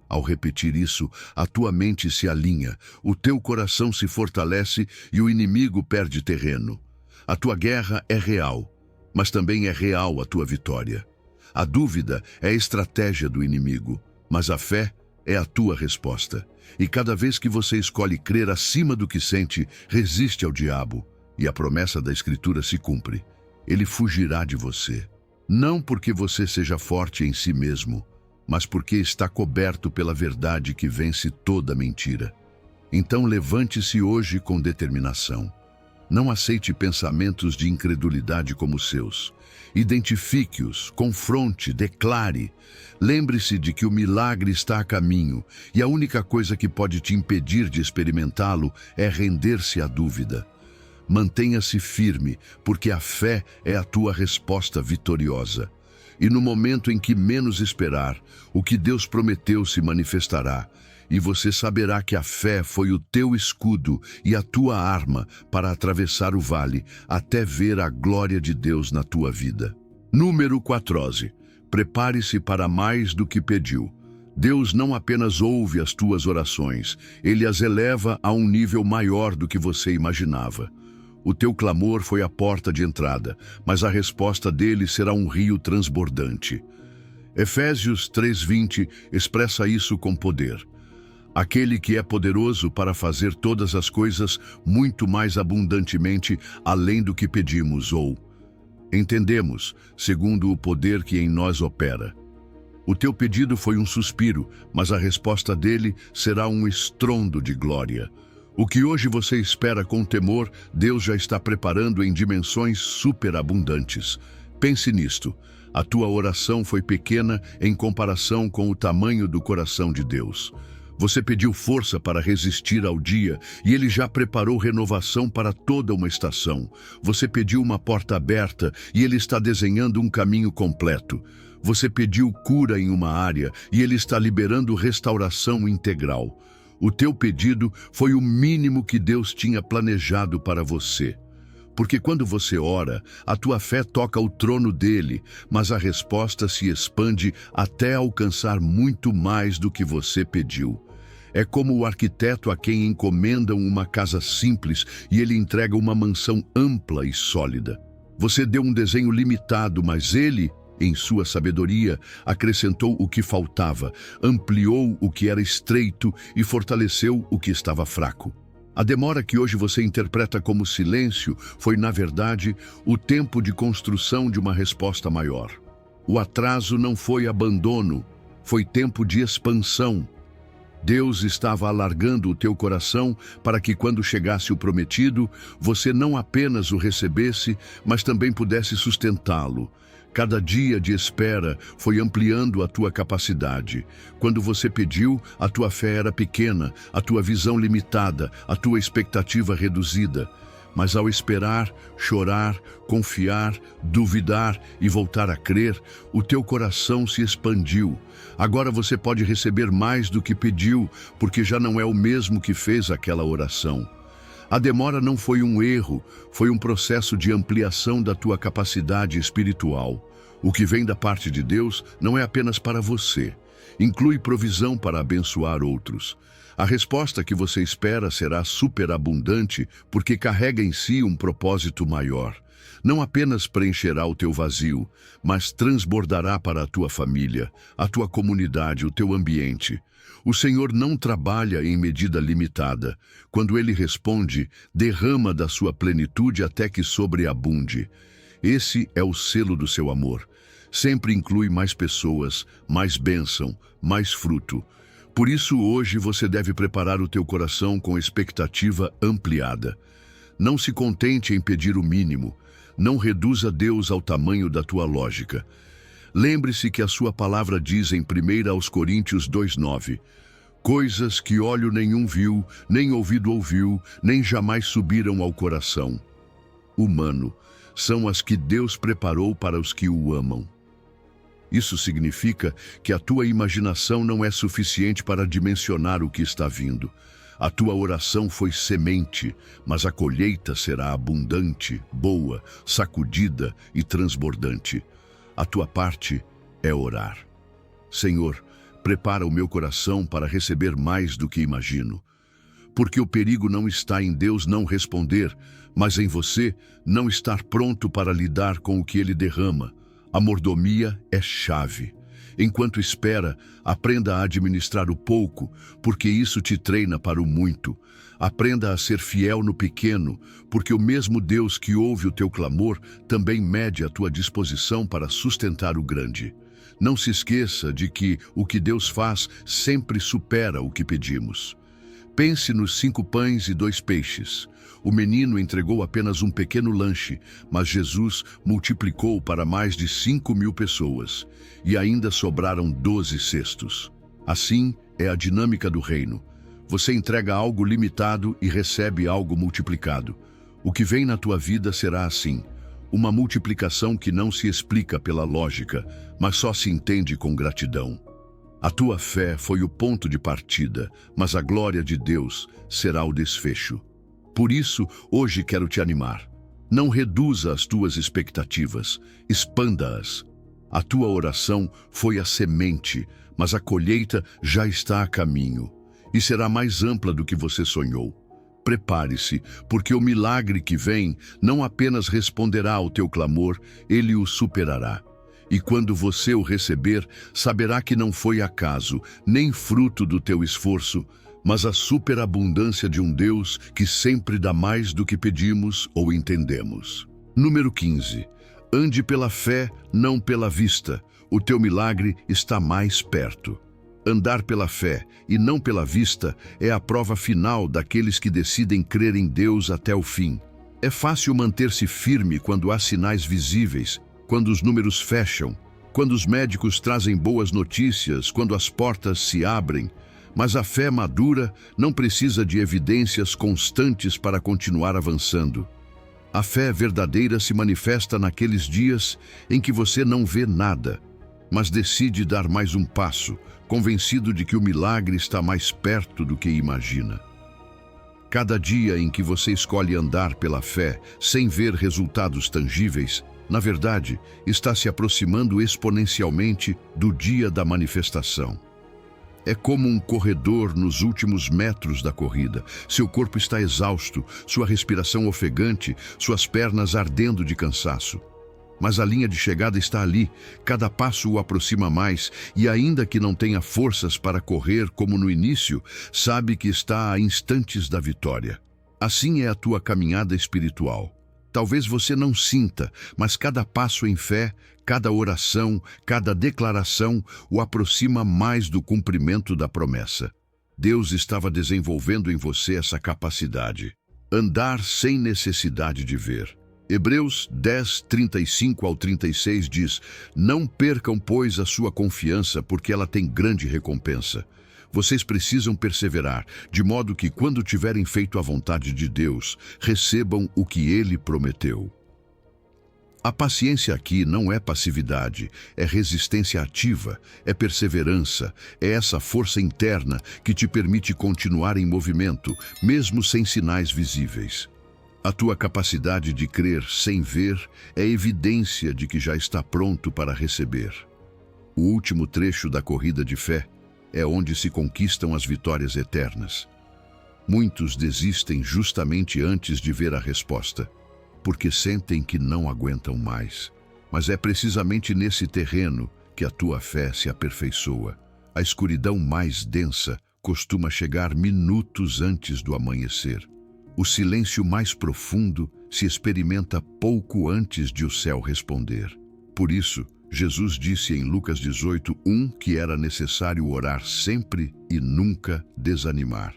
A: Ao repetir isso, a tua mente se alinha, o teu coração se fortalece e o inimigo perde terreno. A tua guerra é real, mas também é real a tua vitória. A dúvida é a estratégia do inimigo, mas a fé é a tua resposta. E cada vez que você escolhe crer acima do que sente, resiste ao diabo, e a promessa da Escritura se cumpre. Ele fugirá de você. Não porque você seja forte em si mesmo, mas porque está coberto pela verdade que vence toda mentira. Então levante-se hoje com determinação. Não aceite pensamentos de incredulidade como seus. Identifique-os, confronte, declare. Lembre-se de que o milagre está a caminho e a única coisa que pode te impedir de experimentá-lo é render-se à dúvida. Mantenha-se firme, porque a fé é a tua resposta vitoriosa. E no momento em que menos esperar, o que Deus prometeu se manifestará, e você saberá que a fé foi o teu escudo e a tua arma para atravessar o vale, até ver a glória de Deus na tua vida. Número 14. Prepare-se para mais do que pediu. Deus não apenas ouve as tuas orações, Ele as eleva a um nível maior do que você imaginava. O teu clamor foi a porta de entrada, mas a resposta dele será um rio transbordante. Efésios 3:20 expressa isso com poder. Aquele que é poderoso para fazer todas as coisas muito mais abundantemente além do que pedimos ou entendemos, segundo o poder que em nós opera. O teu pedido foi um suspiro, mas a resposta dele será um estrondo de glória. O que hoje você espera com temor, Deus já está preparando em dimensões superabundantes. Pense nisto. A tua oração foi pequena em comparação com o tamanho do coração de Deus. Você pediu força para resistir ao dia e Ele já preparou renovação para toda uma estação. Você pediu uma porta aberta e Ele está desenhando um caminho completo. Você pediu cura em uma área e Ele está liberando restauração integral. O teu pedido foi o mínimo que Deus tinha planejado para você. Porque quando você ora, a tua fé toca o trono dele, mas a resposta se expande até alcançar muito mais do que você pediu. É como o arquiteto a quem encomendam uma casa simples e ele entrega uma mansão ampla e sólida. Você deu um desenho limitado, mas ele, em sua sabedoria, acrescentou o que faltava, ampliou o que era estreito e fortaleceu o que estava fraco. A demora que hoje você interpreta como silêncio foi, na verdade, o tempo de construção de uma resposta maior. O atraso não foi abandono, foi tempo de expansão. Deus estava alargando o teu coração para que, quando chegasse o prometido, você não apenas o recebesse, mas também pudesse sustentá-lo. Cada dia de espera foi ampliando a tua capacidade. Quando você pediu, a tua fé era pequena, a tua visão limitada, a tua expectativa reduzida. Mas ao esperar, chorar, confiar, duvidar e voltar a crer, o teu coração se expandiu. Agora você pode receber mais do que pediu, porque já não é o mesmo que fez aquela oração. A demora não foi um erro, foi um processo de ampliação da tua capacidade espiritual. O que vem da parte de Deus não é apenas para você. Inclui provisão para abençoar outros. A resposta que você espera será superabundante porque carrega em si um propósito maior. Não apenas preencherá o teu vazio, mas transbordará para a tua família, a tua comunidade, o teu ambiente. O Senhor não trabalha em medida limitada. Quando Ele responde, derrama da sua plenitude até que sobreabunde. Esse é o selo do seu amor. Sempre inclui mais pessoas, mais bênção, mais fruto. Por isso, hoje você deve preparar o teu coração com expectativa ampliada. Não se contente em pedir o mínimo. Não reduza Deus ao tamanho da tua lógica. Lembre-se que a sua palavra diz em 1 Coríntios 2:9, coisas que olho nenhum viu, nem ouvido ouviu, nem jamais subiram ao coração humano, são as que Deus preparou para os que o amam. Isso significa que a tua imaginação não é suficiente para dimensionar o que está vindo. A tua oração foi semente, mas a colheita será abundante, boa, sacudida e transbordante. A tua parte é orar. Senhor, prepara o meu coração para receber mais do que imagino. Porque o perigo não está em Deus não responder, mas em você não estar pronto para lidar com o que Ele derrama. A mordomia é chave. Enquanto espera, aprenda a administrar o pouco, porque isso te treina para o muito. Aprenda a ser fiel no pequeno, porque o mesmo Deus que ouve o teu clamor também mede a tua disposição para sustentar o grande. Não se esqueça de que o que Deus faz sempre supera o que pedimos. Pense nos 5 pães e 2 peixes. O menino entregou apenas um pequeno lanche, mas Jesus multiplicou para mais de 5.000 pessoas, e ainda sobraram 12 cestos. Assim é a dinâmica do reino. Você entrega algo limitado e recebe algo multiplicado. O que vem na tua vida será assim, uma multiplicação que não se explica pela lógica, mas só se entende com gratidão. A tua fé foi o ponto de partida, mas a glória de Deus será o desfecho. Por isso, hoje quero te animar. Não reduza as tuas expectativas, expanda-as. A tua oração foi a semente, mas a colheita já está a caminho, e será mais ampla do que você sonhou. Prepare-se, porque o milagre que vem não apenas responderá ao teu clamor, ele o superará. E quando você o receber, saberá que não foi acaso, nem fruto do teu esforço, mas a superabundância de um Deus que sempre dá mais do que pedimos ou entendemos. Número 15. Ande pela fé, não pela vista. O teu milagre está mais perto. Andar pela fé e não pela vista é a prova final daqueles que decidem crer em Deus até o fim. É fácil manter-se firme quando há sinais visíveis, quando os números fecham, quando os médicos trazem boas notícias, quando as portas se abrem. Mas a fé madura não precisa de evidências constantes para continuar avançando. A fé verdadeira se manifesta naqueles dias em que você não vê nada, mas decide dar mais um passo, convencido de que o milagre está mais perto do que imagina. Cada dia em que você escolhe andar pela fé, sem ver resultados tangíveis, na verdade, está se aproximando exponencialmente do dia da manifestação. É como um corredor nos últimos metros da corrida. Seu corpo está exausto, sua respiração ofegante, suas pernas ardendo de cansaço. Mas a linha de chegada está ali, cada passo o aproxima mais, e ainda que não tenha forças para correr como no início, sabe que está a instantes da vitória. Assim é a tua caminhada espiritual. Talvez você não sinta, mas cada passo em fé, Cada oração, cada declaração o aproxima mais do cumprimento da promessa. Deus estava desenvolvendo em você essa capacidade. Andar sem necessidade de ver. Hebreus 10, 35 ao 36 diz: Não percam, pois, a sua confiança, porque ela tem grande recompensa. Vocês precisam perseverar, de modo que, quando tiverem feito a vontade de Deus, recebam o que Ele prometeu. A paciência aqui não é passividade, é resistência ativa, é perseverança, é essa força interna que te permite continuar em movimento, mesmo sem sinais visíveis. A tua capacidade de crer sem ver é evidência de que já está pronto para receber. O último trecho da corrida de fé é onde se conquistam as vitórias eternas. Muitos desistem justamente antes de ver a resposta, porque sentem que não aguentam mais. Mas é precisamente nesse terreno que a tua fé se aperfeiçoa. A escuridão mais densa costuma chegar minutos antes do amanhecer. O silêncio mais profundo se experimenta pouco antes de o céu responder. Por isso, Jesus disse em Lucas 18:1 que era necessário orar sempre e nunca desanimar.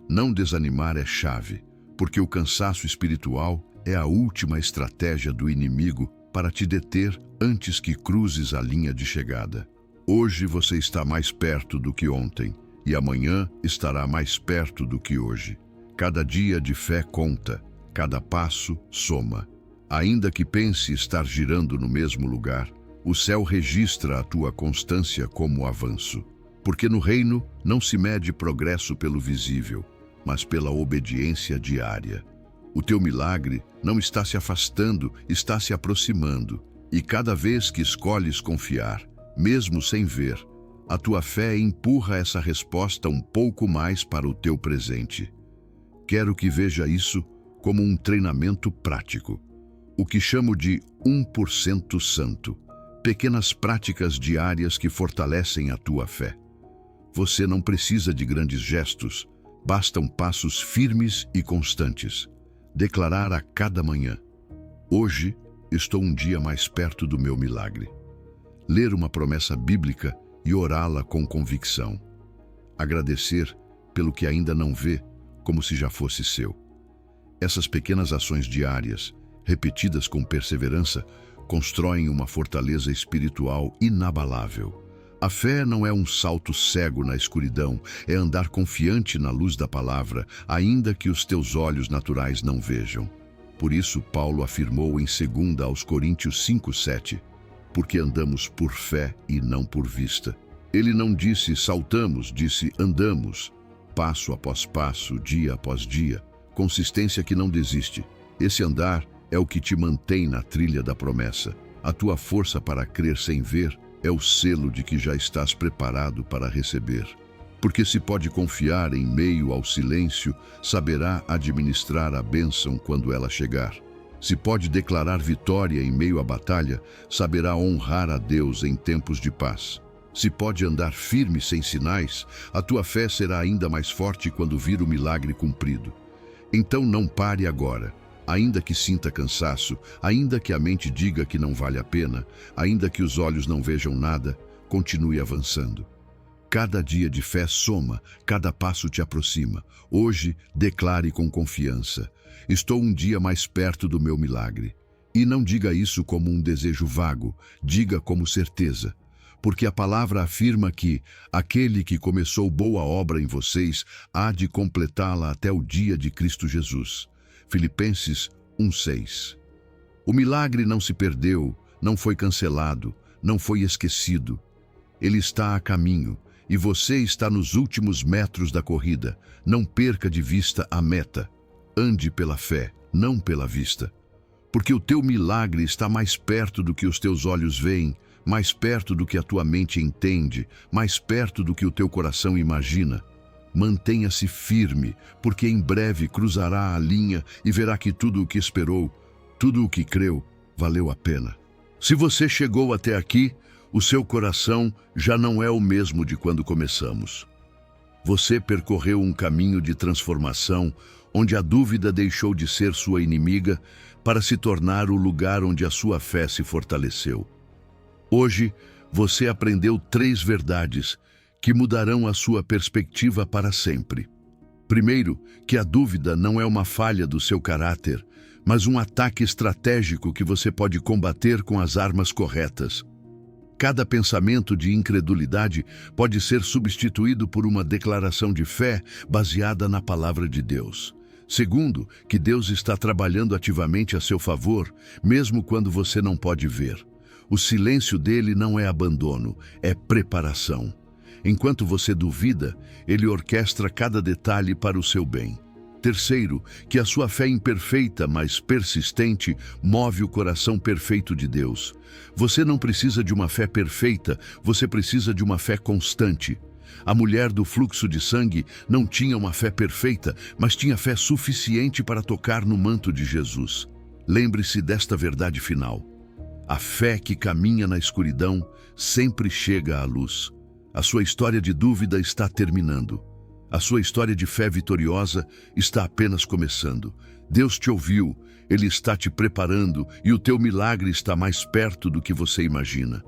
A: Não desanimar é chave, porque o cansaço espiritual é a última estratégia do inimigo para te deter antes que cruzes a linha de chegada. Hoje você está mais perto do que ontem, e amanhã estará mais perto do que hoje. Cada dia de fé conta, cada passo soma. Ainda que pense estar girando no mesmo lugar, o céu registra a tua constância como avanço. Porque no reino não se mede progresso pelo visível, mas pela obediência diária. O teu milagre não está se afastando, está se aproximando. E cada vez que escolhes confiar, mesmo sem ver, a tua fé empurra essa resposta um pouco mais para o teu presente. Quero que veja isso como um treinamento prático. O que chamo de 1% santo. Pequenas práticas diárias que fortalecem a tua fé. Você não precisa de grandes gestos, bastam passos firmes e constantes. Declarar a cada manhã: hoje estou um dia mais perto do meu milagre. Ler uma promessa bíblica e orá-la com convicção. Agradecer pelo que ainda não vê, como se já fosse seu. Essas pequenas ações diárias, repetidas com perseverança, constroem uma fortaleza espiritual inabalável. A fé não é um salto cego na escuridão, é andar confiante na luz da palavra, ainda que os teus olhos naturais não vejam. Por isso, Paulo afirmou em 2 aos Coríntios 5:7, porque andamos por fé e não por vista. Ele não disse saltamos, disse andamos, passo após passo, dia após dia, consistência que não desiste. Esse andar é o que te mantém na trilha da promessa. A tua força para crer sem ver é o selo de que já estás preparado para receber. Porque se pode confiar em meio ao silêncio, saberá administrar a bênção quando ela chegar. Se pode declarar vitória em meio à batalha, saberá honrar a Deus em tempos de paz. Se pode andar firme sem sinais, a tua fé será ainda mais forte quando vir o milagre cumprido. Então não pare agora. Ainda que sinta cansaço, ainda que a mente diga que não vale a pena, ainda que os olhos não vejam nada, continue avançando. Cada dia de fé soma, cada passo te aproxima. Hoje, declare com confiança: estou um dia mais perto do meu milagre. E não diga isso como um desejo vago, diga como certeza. Porque a palavra afirma que aquele que começou boa obra em vocês há de completá-la até o dia de Cristo Jesus. Filipenses 1:6. O milagre não se perdeu, não foi cancelado, não foi esquecido. Ele está a caminho e você está nos últimos metros da corrida. Não perca de vista a meta. Ande pela fé, não pela vista. Porque o teu milagre está mais perto do que os teus olhos veem, mais perto do que a tua mente entende, mais perto do que o teu coração imagina. Mantenha-se firme, porque em breve cruzará a linha e verá que tudo o que esperou, tudo o que creu, valeu a pena. Se você chegou até aqui, o seu coração já não é o mesmo de quando começamos. Você percorreu um caminho de transformação, onde a dúvida deixou de ser sua inimiga para se tornar o lugar onde a sua fé se fortaleceu. Hoje, você aprendeu 3 verdades que mudarão a sua perspectiva para sempre. Primeiro, que a dúvida não é uma falha do seu caráter, mas um ataque estratégico que você pode combater com as armas corretas. Cada pensamento de incredulidade pode ser substituído por uma declaração de fé baseada na palavra de Deus. Segundo, que Deus está trabalhando ativamente a seu favor, mesmo quando você não pode ver. O silêncio dele não é abandono, é preparação. Enquanto você duvida, ele orquestra cada detalhe para o seu bem. Terceiro, que a sua fé imperfeita, mas persistente, move o coração perfeito de Deus. Você não precisa de uma fé perfeita, você precisa de uma fé constante. A mulher do fluxo de sangue não tinha uma fé perfeita, mas tinha fé suficiente para tocar no manto de Jesus. Lembre-se desta verdade final. A fé que caminha na escuridão sempre chega à luz. A sua história de dúvida está terminando. A sua história de fé vitoriosa está apenas começando. Deus te ouviu, Ele está te preparando e o teu milagre está mais perto do que você imagina.